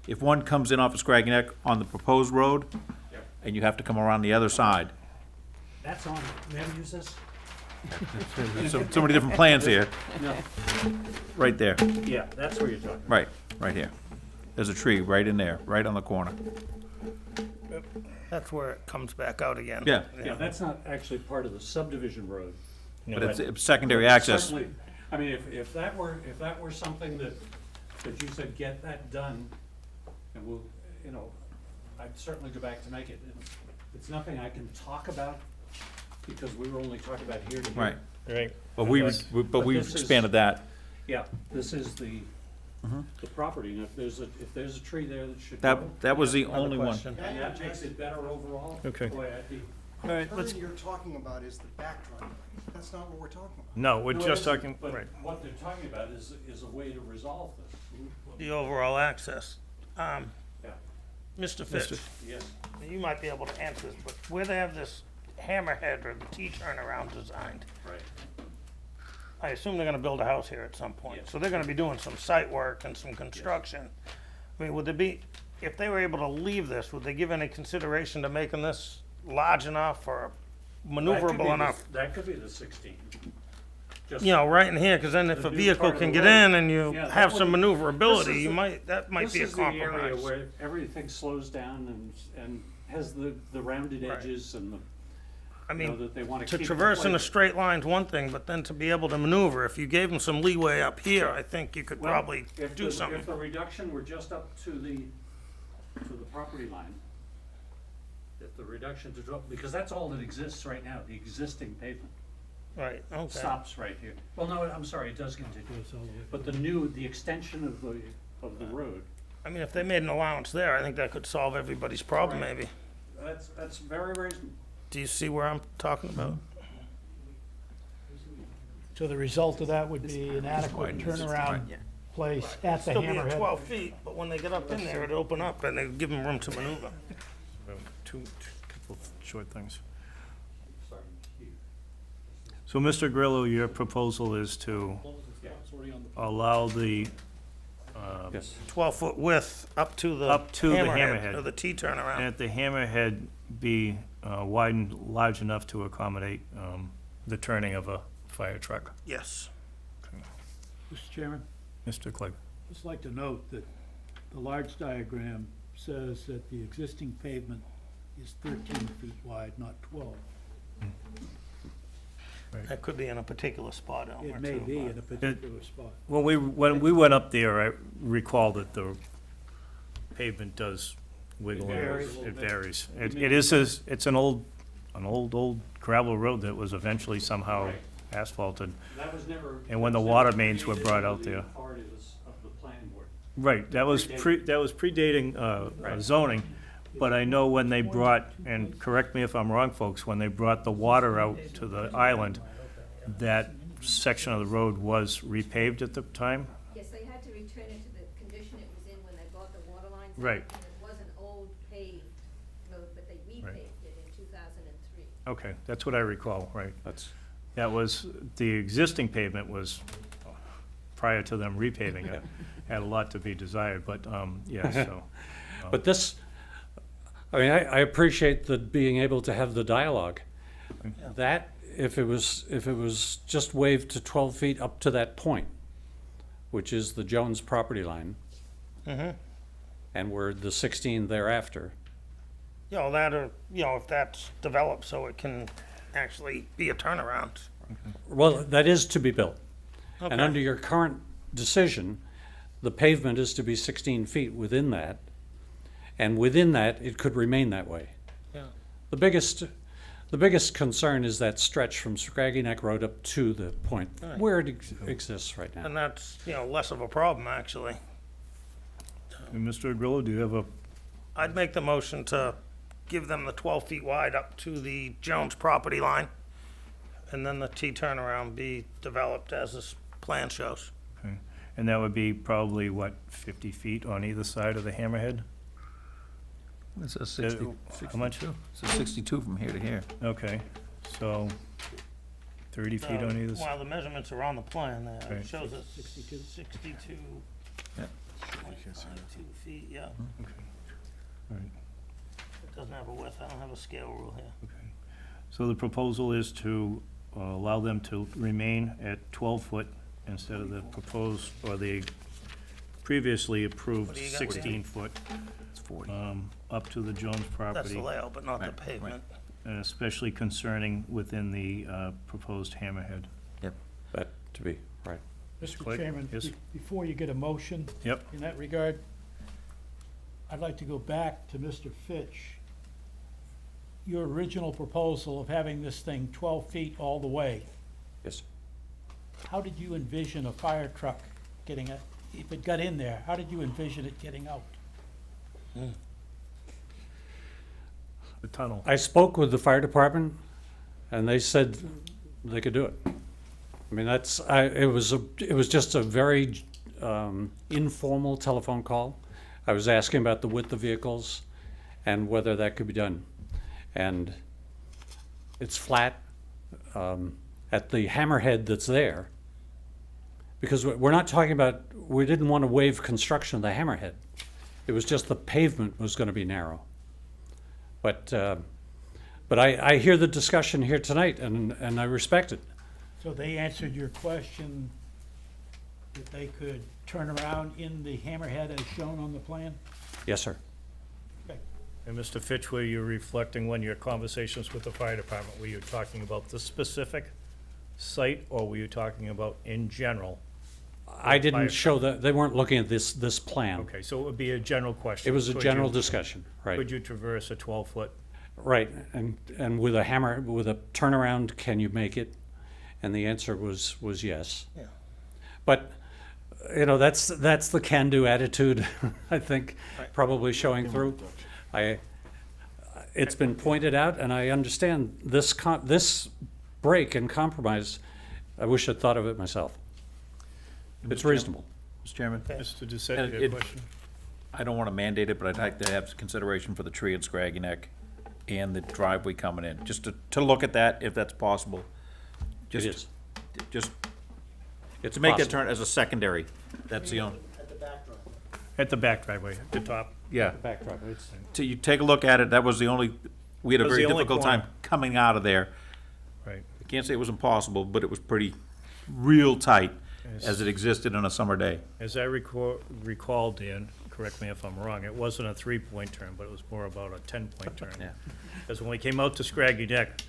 if one comes in off of Scraggy Neck on the proposed road, Yep. and you have to come around the other side. That's on, may I use this? There's so many different plans here, No. right there, Yeah, that's where you're talking. right here. There's a tree right in there, right on the corner. That's where it comes back out again. Yeah, Yeah, that's not actually part of the subdivision road. but it's secondary access. Certainly, I mean, if that were something that you said, get that done, and we'll, I'd certainly go back to make it. It's nothing I can talk about because we were only talking about here to here. Right. Right. But we, Yes. but But we this is- expanded that. Yeah, this is the property, and if there's a tree there that should go. That was the Another only one. question. And that makes it better overall. Okay. Boy, I'd be. All right, The let's, thing you're talking about is the back driveway. That's not what we're talking about. no, we're No, it just isn't, talking, but right. what they're talking about is a way to resolve this. The overall access. Yeah. Mr. Fitch, Yes. you might be able to answer this, but where they have this hammerhead or the T-turnaround designed, Right. I assume they're gonna build a house here at some point. Yes. So they're gonna be doing some site work and some construction. I mean, would there be, if they were able to leave this, would they give any consideration to making this large enough or maneuverable enough? That could be the 16. Just- You know, right in here, cause then if The a new vehicle part of can the get road. in and you Yeah, that have some would- this maneuverability, is you the- might, that might be a This is the area compromise. where everything slows down and has the rounded Right. edges and the, I you know, mean, that they want to keep. traverse in a like- straight line's one thing, but then to be able to maneuver, if you gave them some leeway up here, I think you could Well, probably if do the- something. If the reduction were just up to the property line, if the reduction to, because that's all that exists right now, the existing pavement Right, okay. stops right here. Well, no, I'm sorry, it does continue. But the extension of the road, I mean, if they made an allowance there, I think that could solve everybody's problem, Right. maybe. that's very reasonable. Do you see where I'm talking about? So the result of that would be an adequate turnaround place at the Still be at hammerhead. 12 feet, but when they get up in there, it'd open up and it'd give them room to maneuver. Two couple of short things. So, Mr. Grillo, your proposal is to allow the, Yes. 12-foot width up to the Up to the hammerhead. Or the T-turnaround. and the hammerhead be widened large enough to accommodate the turning of a fire truck. Yes. Mr. Chairman, Mr. Clegg? just like to note that the large diagram says that the existing pavement is 13 feet wide, not 12. That could be in a particular spot, Elmer, It may too, be but- in a particular spot. When we went up there, I recall that the pavement does wiggle. It varies a little It bit. varies. It's an old gravel road that was eventually somehow Right. asphalted. That was never. And when the that was water never mains were created brought under out the there. authority of the planning board. Right, that was predating zoning, but I know when they brought, and correct me if I'm wrong, folks, when they brought the water out to the island, that section of the road was repaved at the time? Yes, they had to return it to the condition it was in when they bought the water lines. in, Right. And it was an old paved road, but they repaved it in 2003. Okay, that's what I recall, right. That's, That was, the existing pavement was, prior to them repaving it, had a lot to be desired, but, yeah, so. But this, I mean, I appreciate the being able to have the dialogue. That, if it was just waved to 12 feet up to that point, which is the Jones property line, and we're the 16 thereafter, You know, that or, you know, if that's developed so it can actually be a turnaround. well, that is to be built. And Okay. under your current decision, the pavement is to be 16 feet within that, and within that, it could remain that way. Yeah. The biggest concern is that stretch from Scraggy Neck Road up to the point Right. where it exists right now. And that's, you know, less of a problem, actually. And Mr. Grillo, do you have a, I'd make the motion to give them the 12 feet wide up to the Jones property line, and then the T-turnaround be developed as this plan shows. okay, and that would be probably, what, 50 feet on either side of the hammerhead? it's a 60, How much? it's a 62 from here to here. Okay, so 30 feet on either side? While the measurements are on the plan there, it Right. shows us 62. Yeah. 2 feet, yeah. Okay. All right. It doesn't have a width, I don't have a scale rule here. Okay. So the proposal is to allow them to remain at 12-foot instead of the proposed, or the previously approved What do you got there? 16-foot, It's 40. up to the Jones That's property, the layout, but not the Right, right. pavement. and especially concerning within the proposed hammerhead. That to be, right. Mr. Clegg? Chairman, Yes. before you get a motion Yep. in that regard, I'd like to go back to Mr. Fitch your original proposal of having this thing 12 feet all the way, Yes. how did you envision a fire truck getting it, if it got in there, how did you envision it getting out? The tunnel. I spoke with the fire department, and they said they could do it. I mean, it was just a very informal telephone call. I was asking about the width of vehicles and whether that could be done. And it's flat at the hammerhead that's there. Because we're not talking about, we didn't want to waive construction of the hammerhead. It was just the pavement was going to be narrow. But I hear the discussion here tonight, and I respect it. So they answered your question that they could turn around in the hammerhead as shown on the plan? Yes, sir. Okay. And Mr. Fitch, were you reflecting when your conversations with the fire department, were you talking about the specific site, or were you talking about in general? I didn't show that, they weren't looking at this plan. Okay, so it would be a general question. It was a Could general you- discussion, right. Could you traverse a 12-foot? Right, and with a hammer, with a turnaround, can you make it? And the answer was yes. Yeah. But, you know, that's the can-do attitude, I think, probably showing through. It's been pointed out, and I understand this break and compromise, I wish I'd thought of it myself. It's reasonable. Mr. Chairman? Mr. Doucette, And you had a it- question? I don't want to mandate it, but I'd like to have some consideration for the tree at Scraggy Neck and the driveway coming in, just to look at that, if that's possible. It is. Just It's to make that possible. turn as a secondary, that's the only, At the back driveway, at the top. yeah. Back driveway, it's- So you take a look at it, that was the only, we had a That was very the only difficult corner. time coming out of there. Right. I can't say it was impossible, but it was pretty, real tight Yes. as it existed on a summer day. As I recall, Dan, correct me if I'm wrong, it wasn't a 3-point turn, but it was more about a 10-point turn. Yeah. Because when we came out to Scraggy Neck,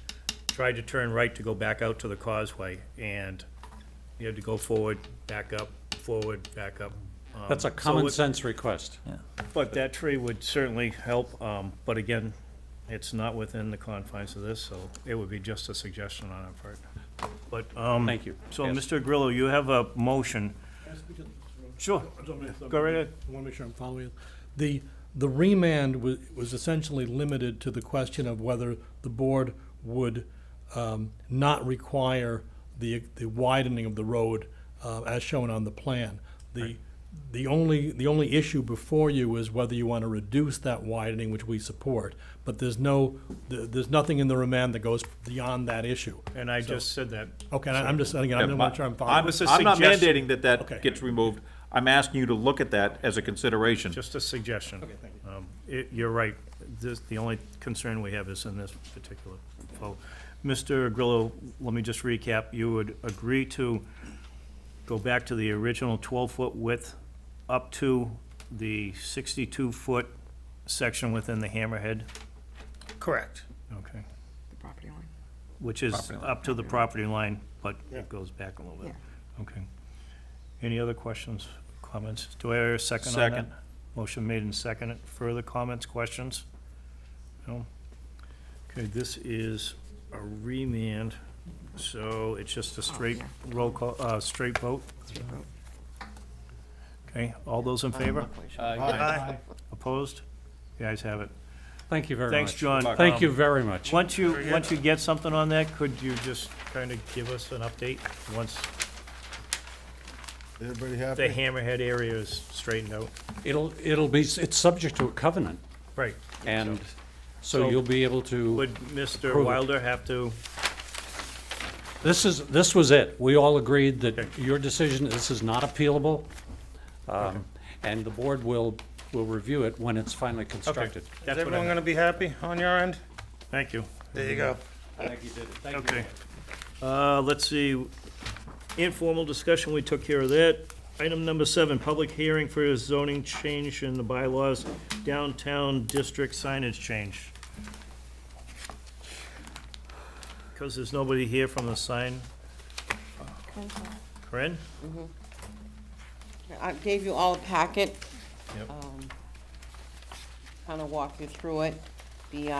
tried to turn right to go back out to the causeway, and you had to go forward, back up, forward, back up. That's a So common it- sense request. But that tree would certainly help, but again, it's not within the confines of this, so it would be just a suggestion on our part. But, Thank you. So, Yes. Mr. Grillo, you have a motion. Sure. Go right ahead. I want to make sure I'm following you. The remand was essentially limited to the question of whether the board would not require the widening of the road as shown on the plan. The only issue before you is whether you want to reduce that widening, which we support. But there's nothing in the remand that goes beyond that issue. And I just said that. Okay, I'm just, again, I'm not sure I'm following. I'm was a not suggestion. mandating that Okay. gets removed. I'm asking you to look at that as a consideration. Just a suggestion. Okay, thank you. You're right. The only concern we have is in this particular vote. Mr. Grillo, let me just recap. You would agree to go back to the original 12-foot width up to the 62-foot section within the hammerhead? Correct. Okay. The property line. Which is Property line. up to the property line, but it goes back a little bit. Okay. Any other questions, comments? Do I hear a second on that? Second. Motion made and seconded. Further comments, questions? No? Okay, this is a remand, so it's just a straight roll call, straight vote? Okay, all those in favor? Aye. Opposed? The ayes have it. Thank you very much. Thanks, John. Thank you very much. Once you get something on that, could you just kind of give us an update once Everybody the happy? hammerhead area is straightened out? It's subject to a covenant, Right. and So so you'll be able to. Would Mr. Prove it. Wilder have to, This was it. We all agreed that Okay. your decision, this is not appealable, and the board will review it when it's finally constructed. Is That's what I everyone meant. gonna be happy on your end? Thank you. There you go. I think you did it. Thank Okay. Let's see, informal discussion, we took care of that. Item number 7, public hearing for a zoning change in the bylaws, downtown district signage change. Because there's nobody here from the sign. Corinne? I gave you all a packet. Yep. Kind of walk you through it. The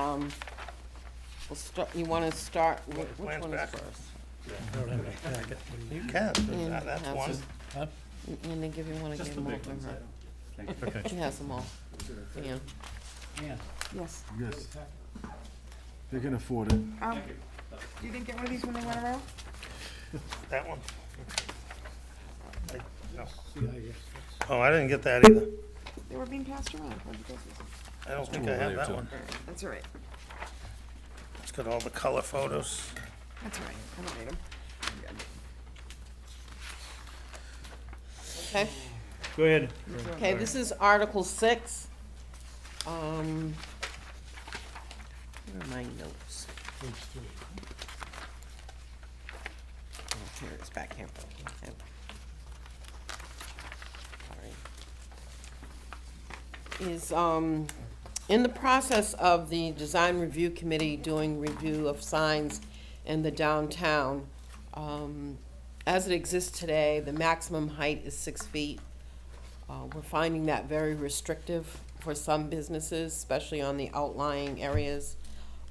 We'll start, you wanna start, which Plans one is back? first? I don't have any packet. You can, Ian that's has one. them. And they give you one Just again, the more big for ones, her. Okay. She has them all. Ian. Yes. Yes. They can afford it. You didn't get one of these when they went around? That one? No. Oh, I didn't get that either. They were being passed around. Where'd you get these? I don't think I have that one. That's all right. It's got all the color photos. That's all right. I don't need them. Okay, Go ahead. okay, this is Article 6. Where are my notes? Oh, here, it's back here. Okay. Sorry. Is, in the process of the Design Review Committee doing review of signs in the downtown, as it exists today, the maximum height is 6 feet. We're finding that very restrictive for some businesses, especially on the outlying areas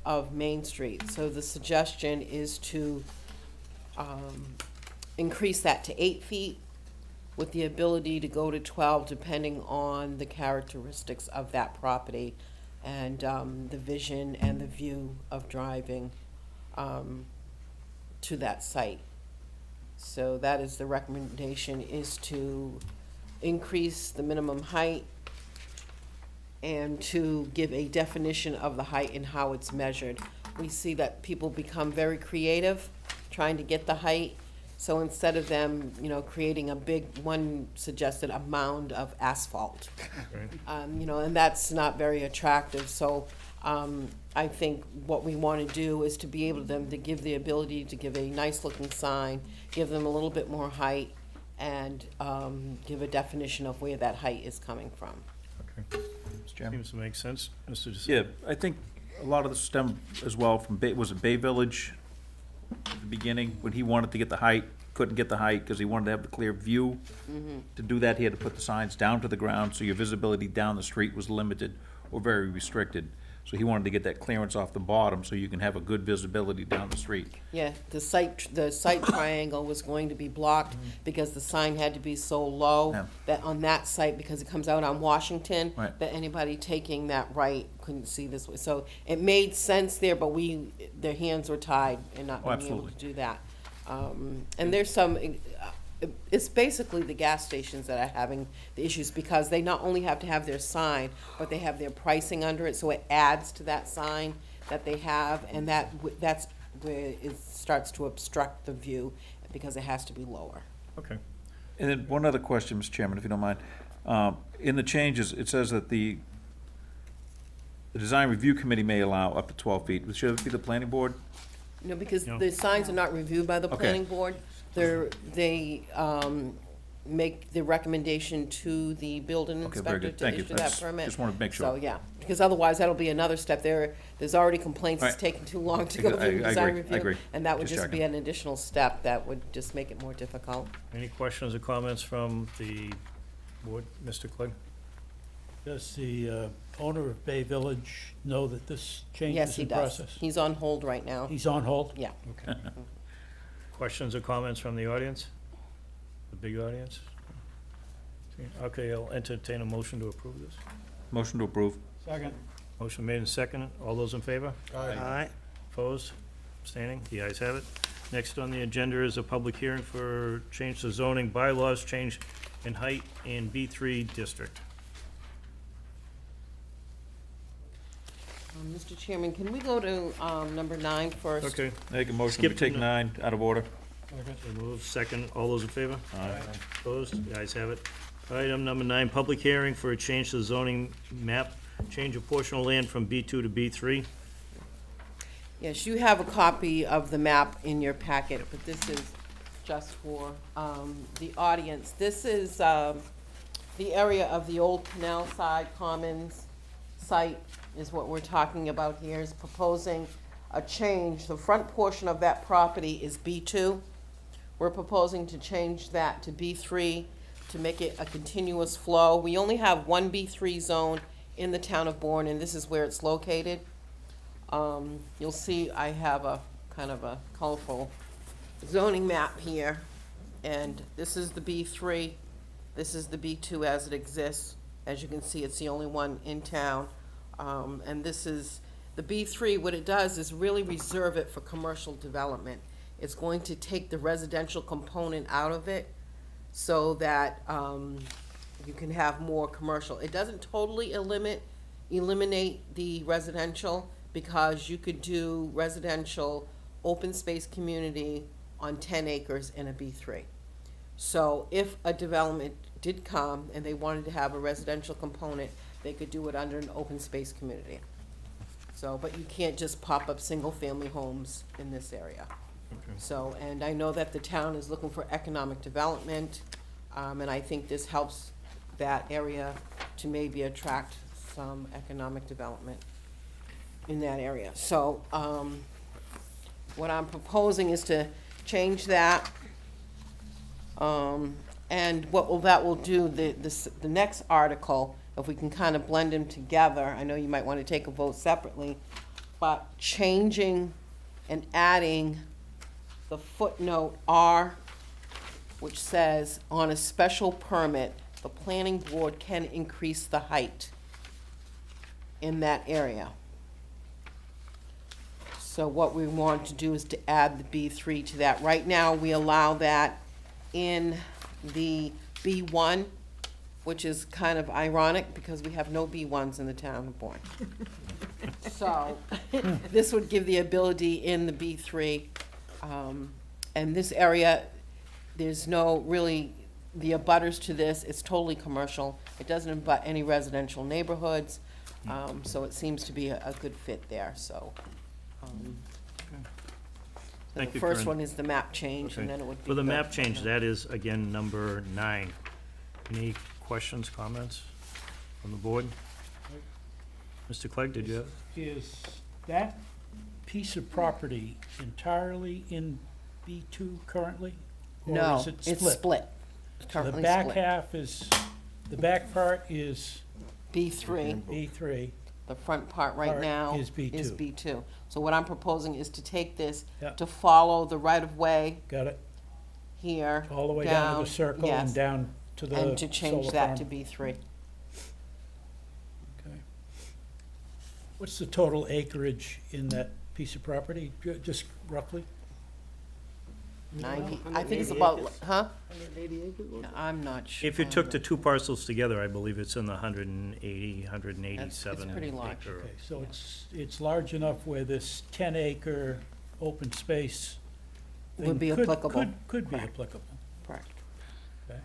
of Main Street. So the suggestion is to increase that to 8 feet with the ability to go to 12 depending on the characteristics of that property and the vision and the view of driving to that site. So that is the recommendation, is to increase the minimum height and to give a definition of the height and how it's measured. We see that people become very creative trying to get the height. So instead of them, creating a big, one suggested a mound of asphalt. And that's not very attractive. So I think what we want to do is to be able to give the ability to give a nice looking sign, give them a little bit more height, and give a definition of where that height is coming from. Okay. Mr. Chairman? Seems to make sense. Mr. DeSantis? Yeah, I think a lot of the stem as well from Bay, was it Bay Village at the beginning, when he wanted to get the height, couldn't get the height because he wanted to have the clear view. To do that, he had to put the signs down to the ground, so your visibility down the street was limited or very restricted. So he wanted to get that clearance off the bottom so you can have a good visibility down the street. Yeah, the site triangle was going to be blocked because the sign had to be so low Yeah. that on that site, because it comes out on Washington, Right. that anybody taking that right couldn't see this way. So it made sense there, but their hands were tied in not Oh, being able absolutely. to do that. And there's some, it's basically the gas stations that are having the issues, because they not only have to have their sign, but they have their pricing under it, so it adds to that sign that they have, and that's where it starts to obstruct the view, because it has to be lower. Okay. And then one other question, Mr. Chairman, if you don't mind. In the changes, it says that the Design Review Committee may allow up to 12 feet. Should it be the planning board? No, because No. the signs are not reviewed by the Okay. planning board. They make the recommendation to the building Okay, very inspector good. to Thank you. issue I that just- permit. just wanted to make So, sure. yeah, because otherwise that'll be another step. There's already complaints it's Right. taking too long to I- go I through the design agree. I review. agree. And that would Just just be checking. an additional step that would just make it more difficult. Any questions or comments from the board? Mr. Clegg? Does the owner of Bay Village know that this change Yes, is he in does. process? He's on hold right now. He's on hold? Yeah. Okay. Questions or comments from the audience? The big audience? Okay, I'll entertain a motion to approve this. Motion to approve. Second. Motion made and seconded. All those in favor? Aye. Opposed? Abstaining? The ayes have it. Next on the agenda is a public hearing for change to zoning bylaws, change in height in B3 district. Mr. Chairman, can we go to number 9 first? Okay. Make a motion Skip to take to 9 out of order. So moved. Second. All those in favor? Opposed? The ayes have it. Item number 9, public hearing for a change to the zoning map, change a portion of land from B2 to B3. Yes, you have a copy of the map in your packet, but this is just for the audience. This is the area of the old Canal Side Commons site is what we're talking about here, is proposing a change. The front portion of that property is B2. We're proposing to change that to B3 to make it a continuous flow. We only have one B3 zone in the town of Bourne, and this is where it's located. You'll see I have a kind of a colorful zoning map here, and this is the B3, this is the B2 as it exists. As you can see, it's the only one in town. And this is, the B3, what it does is really reserve it for commercial development. It's going to take the residential component out of it so that you can have more commercial. It doesn't totally eliminate the residential, because you could do residential open space community on 10 acres in a B3. So if a development did come and they wanted to have a residential component, they could do it under an open space community. So, but you can't just pop up single-family homes in this area. So, and I know that the town is looking for economic development, and I think this helps that area to maybe attract some economic development in that area. So, what I'm proposing is to change that. And that will do, the next article, if we can kind of blend them together, I know you might want to take a vote separately, but changing and adding the footnote R, which says, on a special permit, the planning board can increase the height in that area. So what we want to do is to add the B3 to that. Right now, we allow that in the B1, which is kind of ironic because we have no B1s in the town of Bourne. So this would give the ability in the B3. And this area, there's no really, the abutters to this, it's totally commercial. It doesn't abut any residential neighborhoods. So it seems to be a good fit there, so. Thank The you, first Corinne. one is the map change, and Okay. then it would be. For the map change, that is, again, number 9. Any questions, comments from the board? Mr. Clegg, did you have? Is that piece of property entirely in B2 currently? Or No, is it it's split. It's So the currently back split. half is, the back part is B3. B3. The front part right Part now is B2. is B2. So what I'm proposing is to take this, Yeah. to follow the right-of-way Got it? here. All the way down to the circle yes, and down to the and to change solar that farm. to B3. Okay. What's the total acreage in that piece of property, just roughly? 90, I think it's about, huh? 180 acres? I'm not sure. If you took the two parcels together, I believe it's in the 180, 187 pretty large. acre. Okay, so it's large enough where this 10-acre open space Would thing be could- applicable. Could be applicable. Correct. Okay.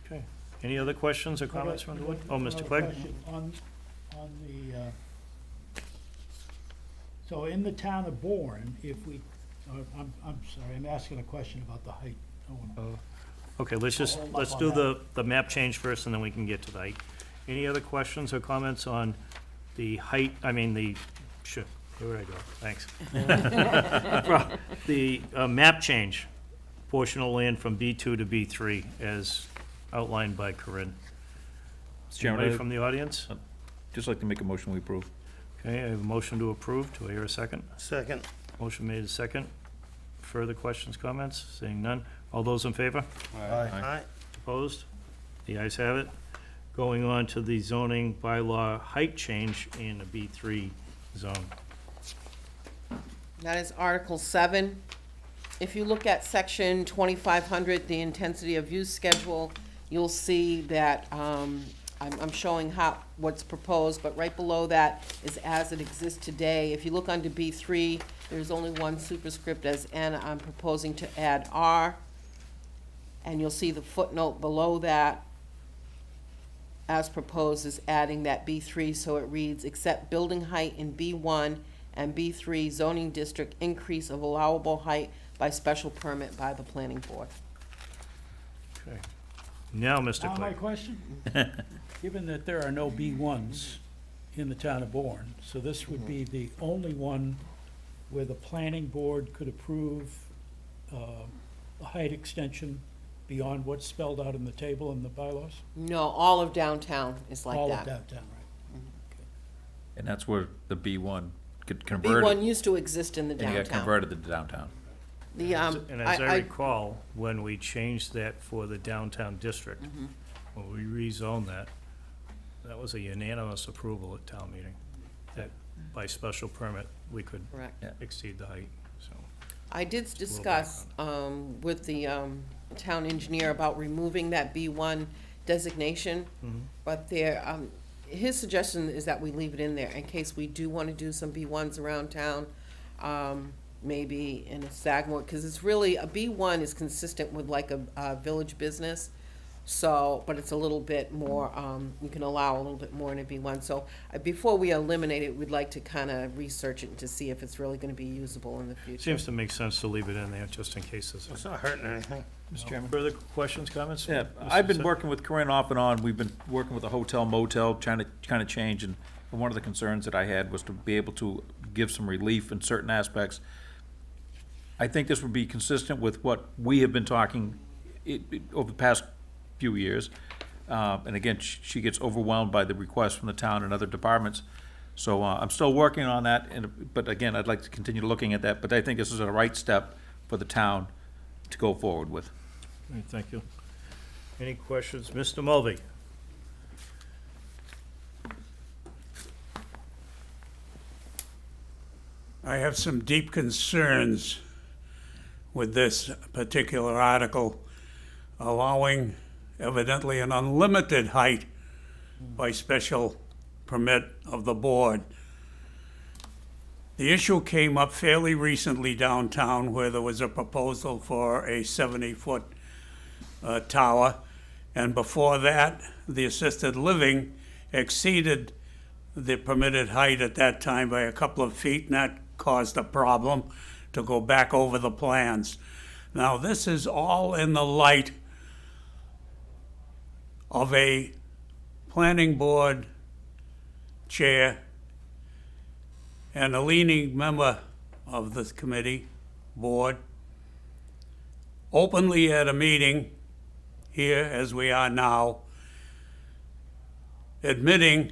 Okay. Any other questions or comments from the board? Oh, Mr. Another Clegg? question. On the, so in the town of Bourne, if we, I'm sorry, I'm asking a question about the height. I wanna- Okay, let's just, hold up let's on do that. the map change first, and then we can get to the height. Any other questions or comments on the height, I mean, where would I go? Thanks. The map change, portion of land from B2 to B3, as outlined by Corinne. Mr. Chairman, Anybody from the audience? just like to make a motion we approve. Okay, I have a motion to approve. Do I hear a second? Second. Motion made a second. Further questions, comments? Seeing none. All those in favor? Aye. Opposed? The ayes have it. Going on to the zoning bylaw height change in the B3 zone. That is Article 7. If you look at Section 2500, the intensity of use schedule, you'll see that I'm showing what's proposed, but right below that is as it exists today. If you look under B3, there's only one superscript as N. I'm proposing to add R. And you'll see the footnote below that, as proposed, is adding that B3, so it reads, except building height in B1 and B3 zoning district increase of allowable height by special permit by the planning board. Okay. Now, Mr. Now my Clegg. question, given that there are no B1s in the town of Bourne, so this would be the only one where the planning board could approve a height extension beyond what's spelled out in the table in the bylaws? No, all of downtown is like All that. of downtown, right? And that's where the B1 get converted. B1 used to exist in the And it got downtown. converted to downtown. The, And as I recall, when we changed that for the downtown district, when we rezoned that, that was a unanimous approval at town meeting, that by special permit, we could Correct. Yeah. exceed the height, so. I did discuss with the town engineer about removing that B1 designation, but there, his suggestion is that we leave it in there in case we do want to do some B1s around town, maybe in a Sagamore, because it's really, a B1 is consistent with like a village business. So, but it's a little bit more, you can allow a little bit more in a B1. So before we eliminate it, we'd like to kind of research it to see if it's really going to be usable in the future. Seems to make sense to leave it in there, just in case there's. It's not hurting anything. Mr. Chairman? Further questions, comments? Yeah, Mr. I've been Sec- working with Corinne off and on. We've been working with a hotel motel, trying to kind of change, and one of the concerns that I had was to be able to give some relief in certain aspects. I think this would be consistent with what we have been talking over the past few years. And again, she gets overwhelmed by the requests from the town and other departments. So I'm still working on that, but again, I'd like to continue looking at that. But I think this is a right step for the town to go forward with. All right, thank you. Any questions? Mr. Mulvey? I have some deep concerns with this particular article, allowing evidently an unlimited height by special permit of the board. The issue came up fairly recently downtown where there was a proposal for a 70-foot tower, and before that, the assisted living exceeded the permitted height at that time by a couple of feet, and that caused a problem to go back over the plans. Now, this is all in the light of a planning board chair and a leading member of this committee, board, openly at a meeting here as we are now, admitting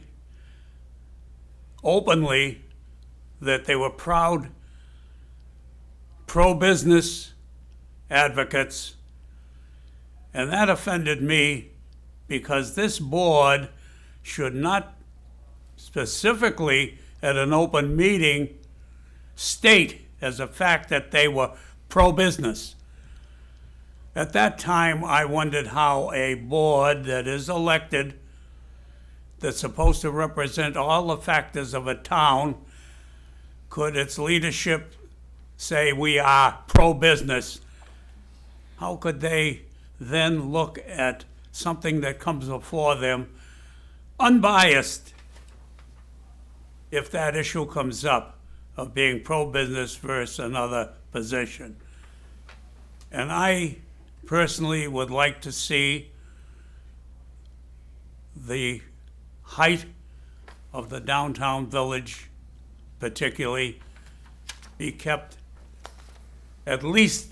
openly that they were proud pro-business advocates, and that offended me because this board should not specifically at an open meeting state as a fact that they were pro-business. At that time, I wondered how a board that is elected, that's supposed to represent all the factors of a town, could its leadership say we are pro-business? How could they then look at something that comes before them unbiased if that issue comes up of being pro-business versus another position? And I personally would like to see the height of the downtown village particularly be kept at least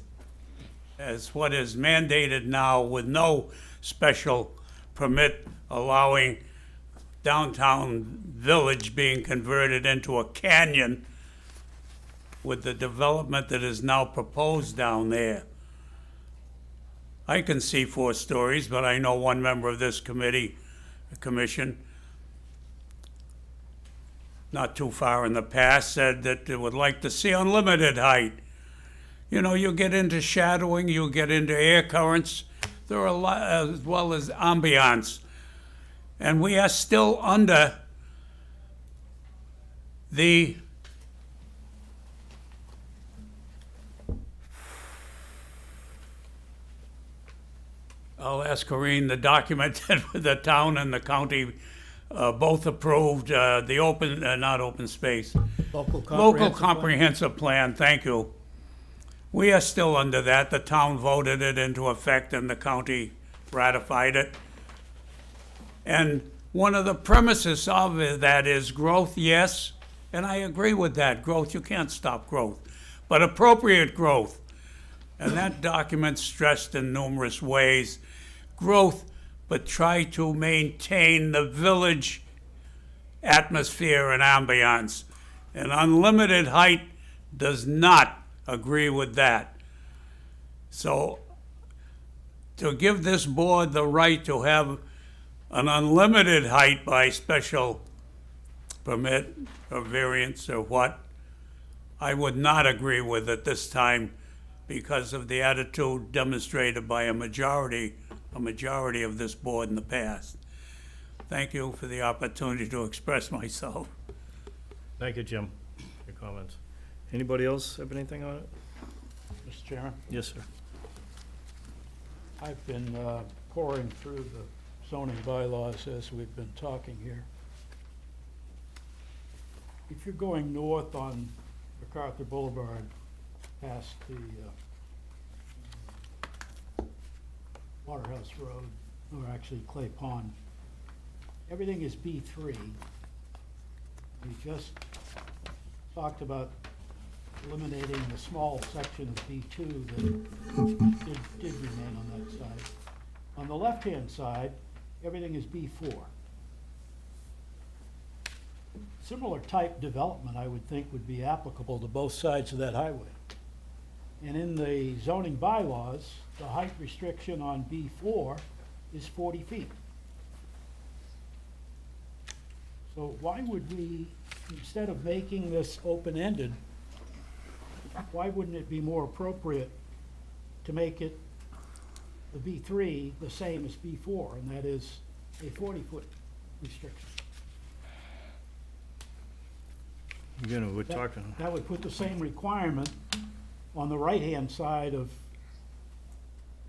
as what is mandated now, with no special permit allowing downtown village being converted into a canyon with the development that is now proposed down there. I can see 4 stories, but I know one member of this commission, not too far in the past, said that they would like to see unlimited height. You know, you get into shadowing, you get into air currents, there are a lot, as well as ambiance. And we are still under the I'll ask Corinne, the document that the town and the county both approved, the open, not open space. Local comprehensive plan, thank you. We are still under that. The town voted it into effect and the county ratified it. And one of the premises of that is growth, yes, and I agree with that. Growth, you can't stop growth, but appropriate growth. And that document stressed in numerous ways growth, but try to maintain the village atmosphere and ambiance. And unlimited height does not agree with that. So to give this board the right to have an unlimited height by special permit or variance or what, I would not agree with at this time because of the attitude demonstrated by a majority of this board in the past. Thank you for the opportunity to express myself. Thank you, Jim, for your comments. Anybody else have anything on it? Mr. Chairman, Yes, sir. I've been pouring through the zoning bylaws as we've been talking here. If you're going north on MacArthur Boulevard past the Waterhouse Road, or actually Clay Pond, everything is B3. We just talked about eliminating the small section of B2 that did remain on that side. On the left-hand side, everything is B4. Similar type development, I would think, would be applicable to both sides of that highway. And in the zoning bylaws, the height restriction on B4 is 40 feet. So why would we, instead of making this open-ended, why wouldn't it be more appropriate to make it, the B3, the same as B4, and that is a 40-foot restriction? Again, we're talking, That would put the same requirement on the right-hand side of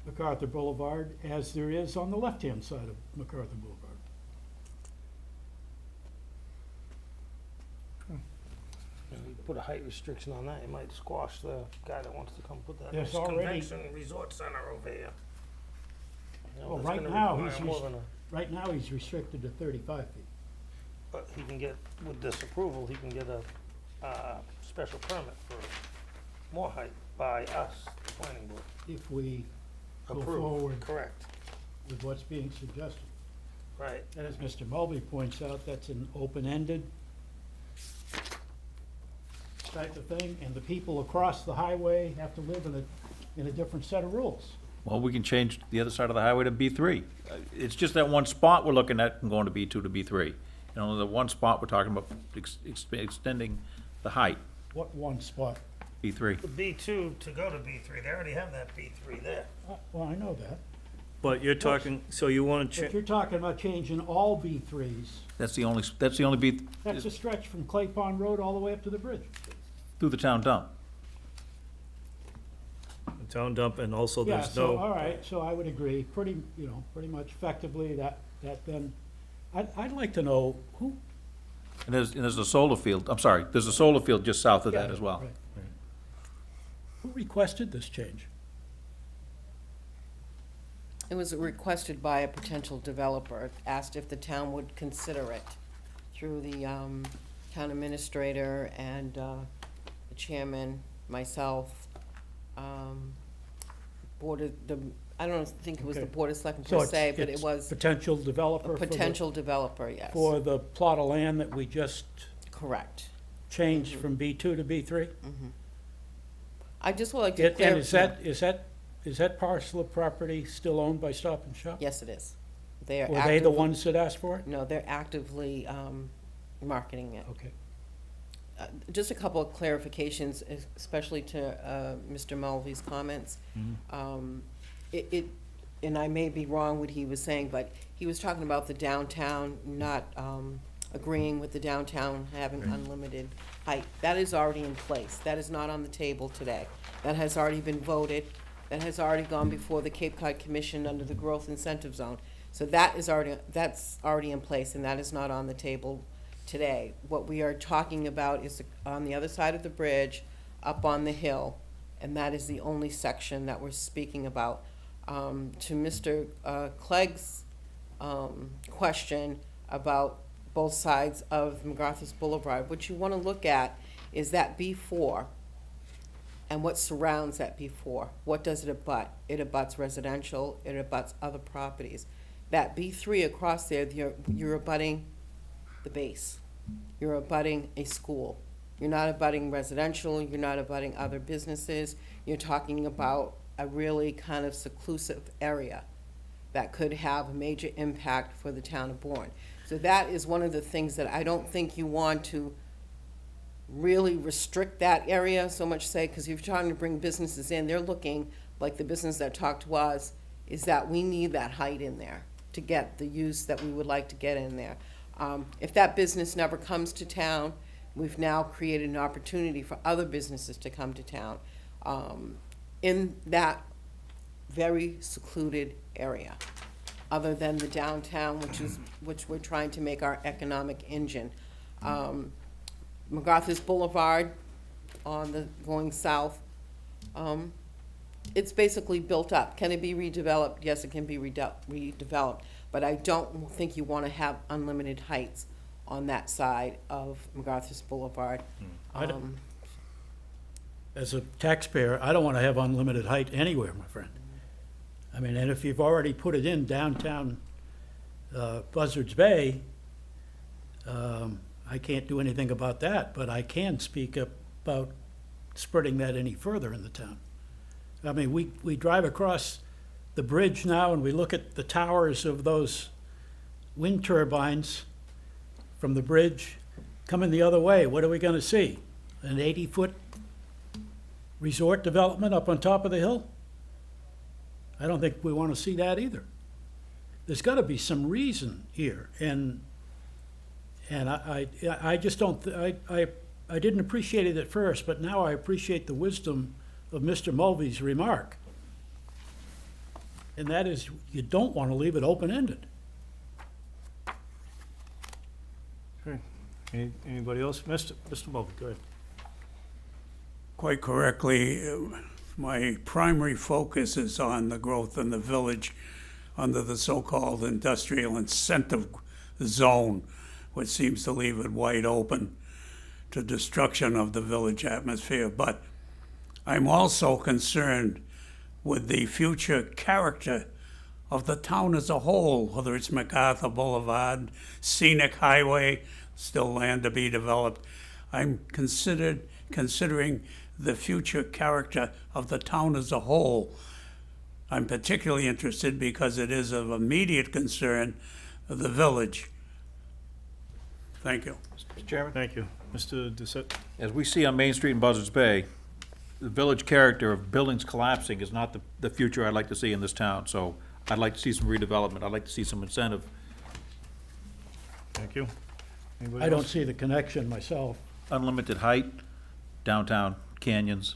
MacArthur Boulevard as there is on the left-hand side of MacArthur Boulevard. You put a height restriction on that, you might squash the guy that wants to come put that in There's his already- convention resort center over here. You know, Well, that's right gonna now, require more than a- right now, he's restricted to 35 feet. But he can get, with this approval, he can get a, special permit for more height by us, the planning board. If we go Approve, forward correct, with what's being suggested. right. And as Mr. Mulvey points out, that's an open-ended type of thing, and the people across the highway have to live in a different set of rules. Well, we can change the other side of the highway to B3. It's just that one spot we're looking at from going to B2 to B3. You know, the one spot we're talking about extending the height, What one spot? B3. The B2 to go to B3, they already have that B3 there. Well, I know that. but you're talking, so you want to If change, you're talking about changing all B3s, That's the only B, that's a stretch from Clay Pond Road all the way up to the bridge. through the town dump. the town dump, and also Yeah, there's so, no, all right, so I would agree, pretty much effectively, that then, I'd like to know who. And there's a solar field, I'm sorry, there's a solar field just south of that Yeah, as well. right. Who requested this change? It was requested by a potential developer, asked if the town would consider it through the town administrator and the chairman, myself, I don't think it was the Okay. Board of Selectmen So per se, but it it's was potential developer a potential developer, yes. for the plot of land that we just Correct. changed from B2 to B3? I just would like to And is that parcel of property still owned by Stop and Shop? Yes, it is. They are Were they the actively- ones that asked for it? No, they're actively marketing it. Okay. Just a couple of clarifications, especially to Mr. Mulvey's comments. And I may be wrong what he was saying, but he was talking about the downtown, not agreeing with the downtown having unlimited height. That is already in place. That is not on the table today. That has already been voted. That has already gone before the Cape Cod Commission under the Growth Incentive Zone. So that's already in place, and that is not on the table today. What we are talking about is on the other side of the bridge, up on the hill, and that is the only section that we're speaking about. To Mr. Clegg's question about both sides of MacArthur's Boulevard, what you want to look at is that B4 and what surrounds that B4. What does it abut? It abuts residential, it abuts other properties. That B3 across there, you're abutting the base. You're abutting a school. You're not abutting residential, you're not abutting other businesses. You're talking about a really kind of seclusive area that could have a major impact for the town of Bourne. So that is one of the things that I don't think you want to really restrict that area so much, say, because if you're trying to bring businesses in, they're looking, like the business that talked to us, is that we need that height in there to get the use that we would like to get in there. If that business never comes to town, we've now created an opportunity for other businesses to come to town in that very secluded area, other than the downtown, which we're trying to make our economic engine. MacArthur's Boulevard on the going south, it's basically built up. Can it be redeveloped? Yes, it can be redeveloped, but I don't think you want to have unlimited heights on that side of MacArthur's Boulevard. As a taxpayer, I don't want to have unlimited height anywhere, my friend. I mean, and if you've already put it in downtown Buzzards Bay, I can't do anything about that, but I can speak about spreading that any further in the town. I mean, we drive across the bridge now and we look at the towers of those wind turbines from the bridge coming the other way. What are we going to see? An 80-foot resort development up on top of the hill? I don't think we want to see that either. There's got to be some reason here, and I just don't, I didn't appreciate it at first, but now I appreciate the wisdom of Mr. Mulvey's remark. And that is, you don't want to leave it open-ended. Okay. Anybody else? Mr. Mulvey, go ahead. Quite correctly, my primary focus is on the growth in the village under the so-called industrial incentive zone, which seems to leave it wide open to destruction of the village atmosphere. But I'm also concerned with the future character of the town as a whole, whether it's MacArthur Boulevard, Scenic Highway, still land to be developed. I'm considering the future character of the town as a whole. I'm particularly interested because it is of immediate concern of the village. Thank you. Mr. Chairman? Thank you. Mr. Doucette? As we see on Main Street in Buzzards Bay, the village character of buildings collapsing is not the future I'd like to see in this town. So I'd like to see some redevelopment. I'd like to see some incentive. Thank you. Anybody I don't else? see the connection myself. Unlimited height, downtown, canyons.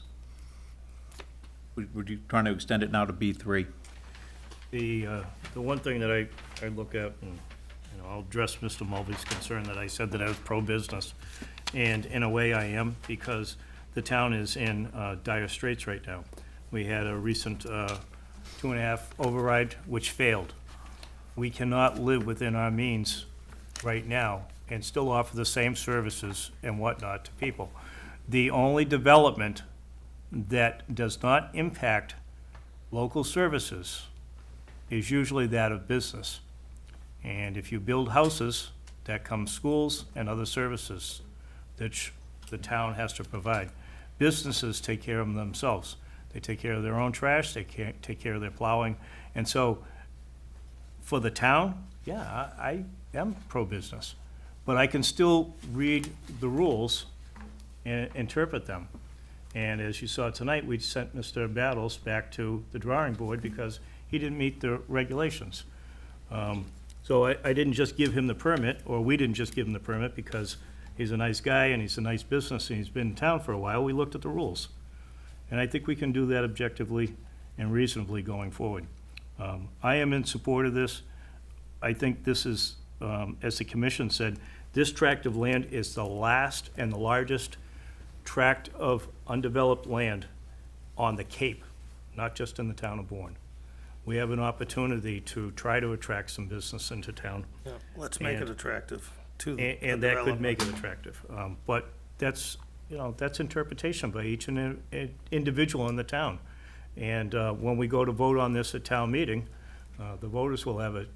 Would you trying to extend it now to B3? The one thing that I look at, and I'll address Mr. Mulvey's concern that I said that I was pro-business, and in a way I am, because the town is in dire straits right now. We had a recent 2.5 override which failed. We cannot live within our means right now and still offer the same services and whatnot to people. The only development that does not impact local services is usually that of business. And if you build houses, that comes schools and other services that the town has to provide. Businesses take care of them themselves. They take care of their own trash, they can't take care of their plowing. And so, for the town, yeah, I am pro-business. But I can still read the rules and interpret them. And as you saw tonight, we sent Mr. Battles back to the drawing board because he didn't meet the regulations. So I didn't just give him the permit, or we didn't just give him the permit because he's a nice guy and he's a nice business and he's been in town for a while. We looked at the rules. And I think we can do that objectively and reasonably going forward. I am in support of this. I think this is, as the commission said, this tract of land is the last and the largest tract of undeveloped land on the Cape, not just in the town of Bourne. We have an opportunity to try to attract some business into town. Yeah, let's make it And- attractive to the And that could development. make it attractive. But that's, that's interpretation by each individual in the town. And when we go to vote on this at town meeting, the voters will have a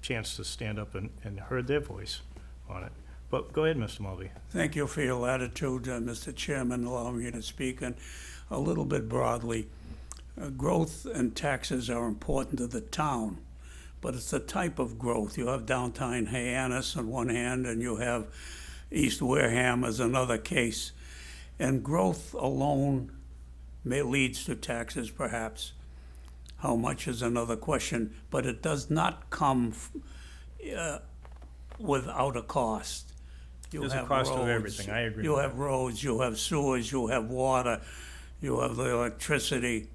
chance to stand up and heard their voice on it. But go ahead, Mr. Mulvey. Thank you for your latitude, Mr. Chairman, allowing me to speak. And a little bit broadly, growth and taxes are important to the town, but it's the type of growth. You have downtown Hyannis on one hand, and you have East Wareham as another case. And growth alone may leads to taxes, perhaps. How much is another question, but it does not come without a cost. You There's a have cost of roads, everything. I agree You with have roads, you have sewers, you have water, you have the electricity.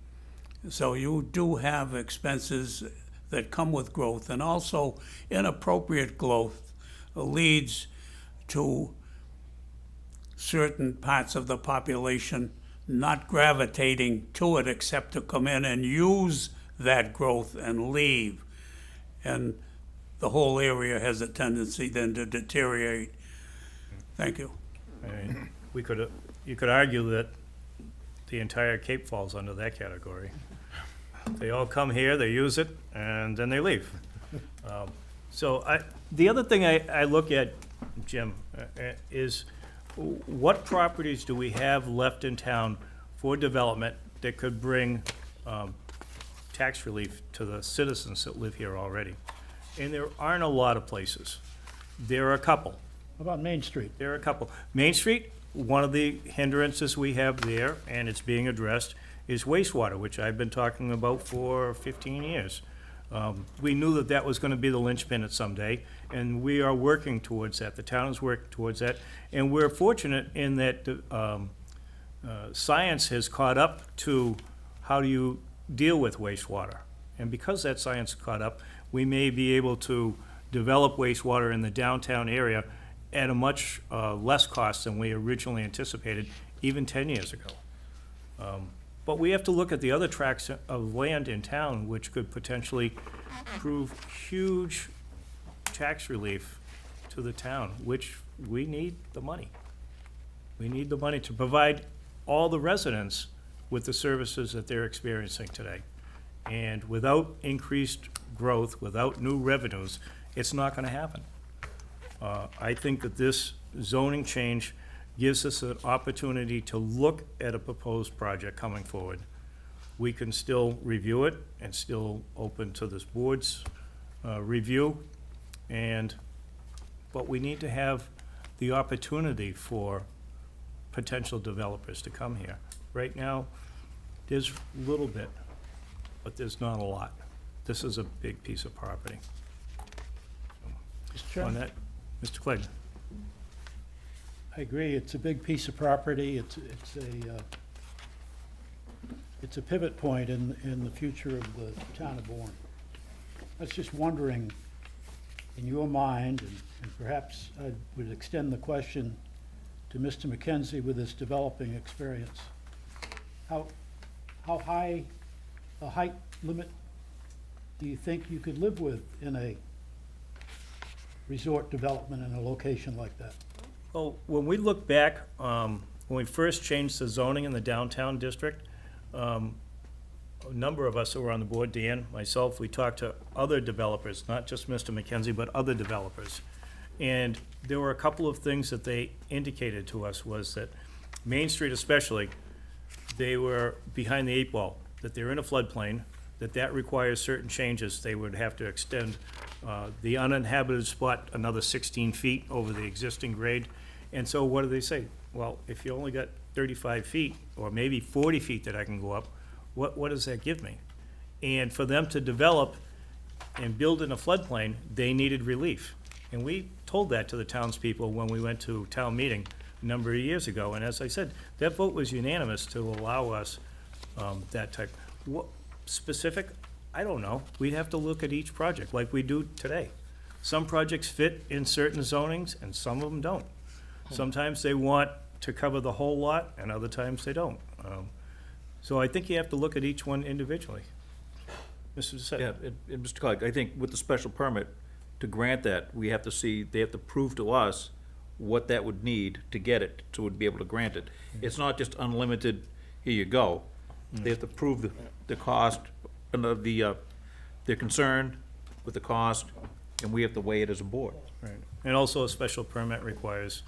So you do have expenses that come with growth, and also inappropriate growth leads to certain parts of the population not gravitating to it except to come in and use that growth and leave. And the whole area has a tendency then to deteriorate. Thank you. I mean, you could argue that the entire Cape falls under that category. They all come here, they use it, and then they leave. The other thing I look at, Jim, is what properties do we have left in town for development that could bring tax relief to the citizens that live here already? And there aren't a lot of places. There are a couple. How about Main Street? There are a couple. Main Street, one of the hindrances we have there, and it's being addressed, is wastewater, which I've been talking about for 15 years. We knew that that was going to be the linchpin at some day, and we are working towards that. The town is working towards that, and we're fortunate in that science has caught up to how do you deal with wastewater. And because that science caught up, we may be able to develop wastewater in the downtown area at a much less cost than we originally anticipated, even 10 years ago. But we have to look at the other tracts of land in town, which could potentially prove huge tax relief to the town, which we need the money. We need the money to provide all the residents with the services that they're experiencing today. And without increased growth, without new revenues, it's not gonna happen. I think that this zoning change gives us an opportunity to look at a proposed project coming forward. We can still review it and still open to this board's review, but we need to have the opportunity for potential developers to come here. Right now, there's a little bit, but there's not a lot. This is a big piece of property. Mr. On Chairman, that, Mr. Clegg. I agree, it's a big piece of property, it's a pivot point in the future of the town of Bourne. I was just wondering, in your mind, and perhaps I would extend the question to Mr. McKenzie with his developing experience, how high a height limit do you think you could live with in a resort development in a location like that? Well, when we look back, when we first changed the zoning in the downtown district, a number of us that were on the board, Dan, myself, we talked to other developers, not just Mr. McKenzie, but other developers. And there were a couple of things that they indicated to us was that Main Street especially, they were behind the eight ball, that they're in a floodplain, that requires certain changes. They would have to extend the uninhabited spot another 16 feet over the existing grade. And so what do they say? Well, if you only got 35 feet, or maybe 40 feet that I can go up, what does that give me? And for them to develop and build in a floodplain, they needed relief. And we told that to the townspeople when we went to town meeting a number of years ago. And as I said, that vote was unanimous to allow us that type. What specific? I don't know. We'd have to look at each project like we do today. Some projects fit in certain zonings and some of them don't. Sometimes they want to cover the whole lot and other times they don't. So I think you have to look at each one individually. Mr. Doucette? Yeah, and Mr. Clegg, I think with the special permit, to grant that, we have to see, they have to prove to us what that would need to get it, so we'd be able to grant it. It's not just unlimited, here you go. They have to prove the cost, and they're concerned with the cost, and we have to weigh it as a board. Right. And also a special permit requires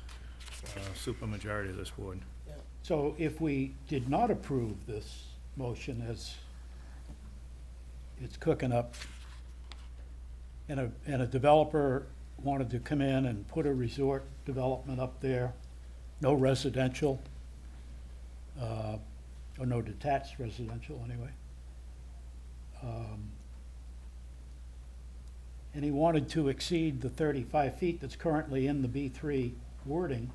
supermajority of this board. So if we did not approve this motion as it's cooking up, and a developer wanted to come in and put a resort development up there, no residential, or no detached residential anyway. And he wanted to exceed the 35 feet that's currently in the B3 wording,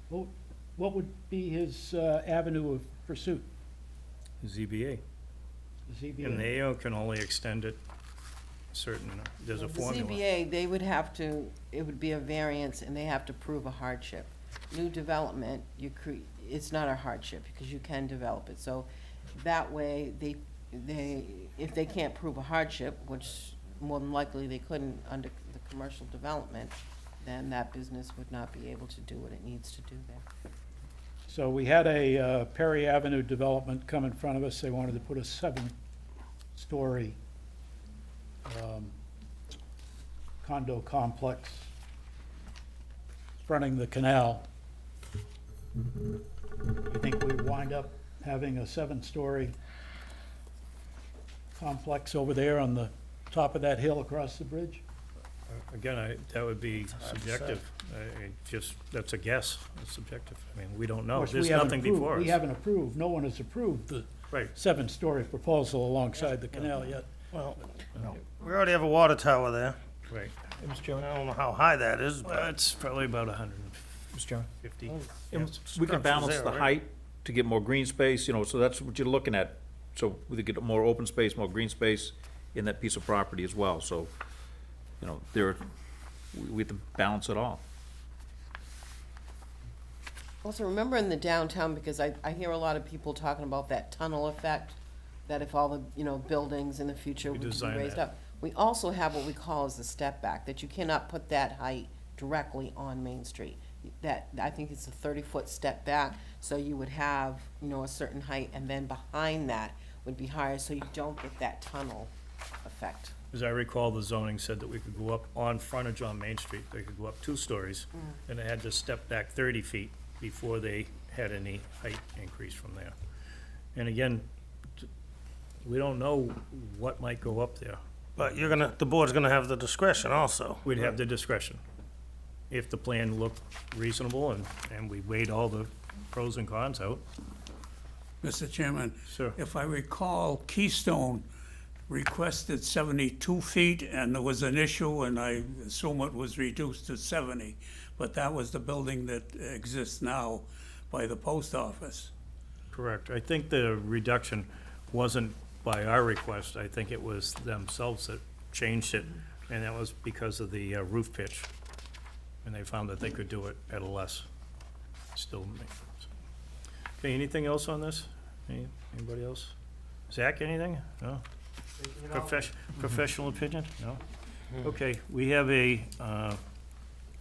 what would be his avenue of pursuit? ZBA. The ZBA? And the AO can only extend it certain, there's a The formula. ZBA, they would have to, it would be a variance, and they have to prove a hardship. New development, it's not a hardship, because you can develop it. So that way, if they can't prove a hardship, which more than likely they couldn't under the commercial development, then that business would not be able to do what it needs to do there. So we had a Perry Avenue development come in front of us. They wanted to put a 7-story condo complex fronting the canal. You think we'd wind up having a 7-story complex over there on the top of that hill across the bridge? Again, that would be subjective. That's a guess, it's subjective. I mean, we don't Of know. course, There's we haven't nothing approved- before us. We haven't approved, no one has approved the Right. 7-story proposal alongside the canal yet. Well, we already have a water tower there. Right. Mr. Chairman? I don't know how high that is, Well, but it's probably about 150. Mr. Chairman? Yeah. We can Structure's balance there, the right? height to get more green space, so that's what you're looking at. So we could get more open space, more green space in that piece of property as well, so, we have to balance it all. Also, remember in the downtown, because I hear a lot of people talking about that tunnel effect, that if all the, buildings in the future We would be designed raised that. up. We also have what we call as the step back, that you cannot put that height directly on Main Street. That, I think it's a 30-foot step back, so you would have, a certain height, and then behind that would be higher, so you don't get that tunnel effect. As I recall, the zoning said that we could go up on frontage on Main Street, they could go up 2 stories, and they had to step back 30 feet before they had any height increase from there. And again, we don't know what might go up there. But the board's gonna have the discretion also. We'd have the discretion. If the plan looked reasonable and we weighed all the pros and cons out. Mr. Chairman? Sure. If I recall, Keystone requested 72 feet, and there was an issue, and I assume it was reduced to 70. But that was the building that exists now by the post office. Correct. I think the reduction wasn't by our request. I think it was themselves that changed it, and that was because of the roof pitch. And they found that they could do it at a less, still make sense. Okay, anything else on this? Anybody else? Zach, anything? No? Professional opinion? No? Okay, we have a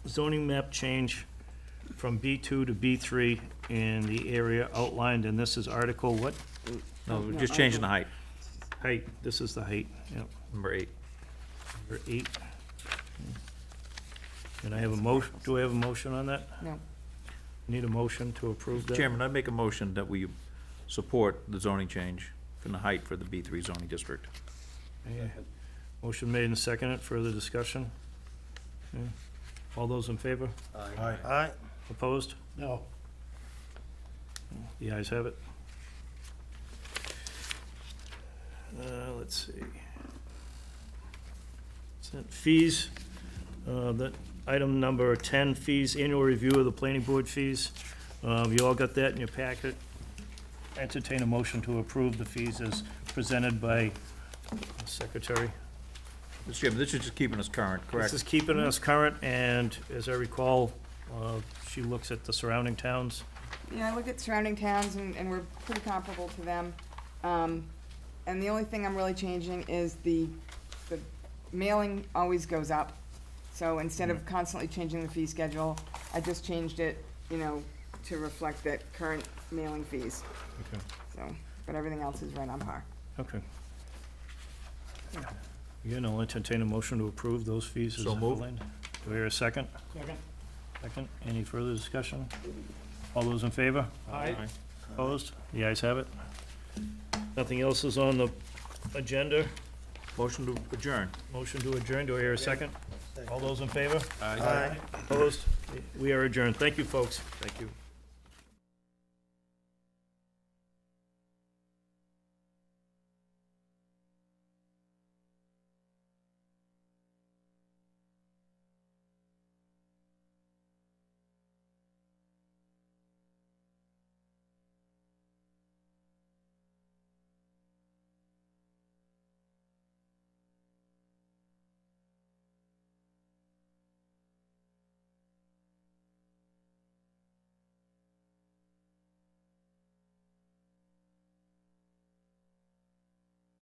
zoning map change from B2 to B3 in the area outlined, and this is Article what? No, we're just changing the height, Height, this is the height, yep, number 8. number 8. And I have do I have a motion on that? No. Need a motion to approve that? Chairman, I make a motion that we support the zoning change from the height for the B3 zoning district. Okay. Motion made and seconded, further discussion? Okay. All those in favor? Aye. Aye. Opposed? No. The ayes have it. Let's see. Fees, item number 10, fees, annual review of the planning board fees. You all got that in your packet. Entertain a motion to approve the fees as presented by the secretary. Mr. Chairman, this is just keeping us current, correct? This is keeping us current, and as I recall, she looks at the surrounding towns. Yeah, I looked at surrounding towns and we're pretty comparable to them. And the only thing I'm really changing is the mailing always goes up. So instead of constantly changing the fee schedule, I just changed it, to reflect that current mailing fees. Okay. So, but everything else is right on par. Okay. Again, I'll entertain a motion to approve those fees as So moved. outlined. Do I hear a second? Second. Second. Any further discussion? All those in favor? Aye. Opposed? The ayes have it. Nothing else is on the agenda. Motion to adjourn. Motion to adjourn. Do I hear a second? All those in favor? Aye. Opposed? We are adjourned. Thank you, folks. Thank you.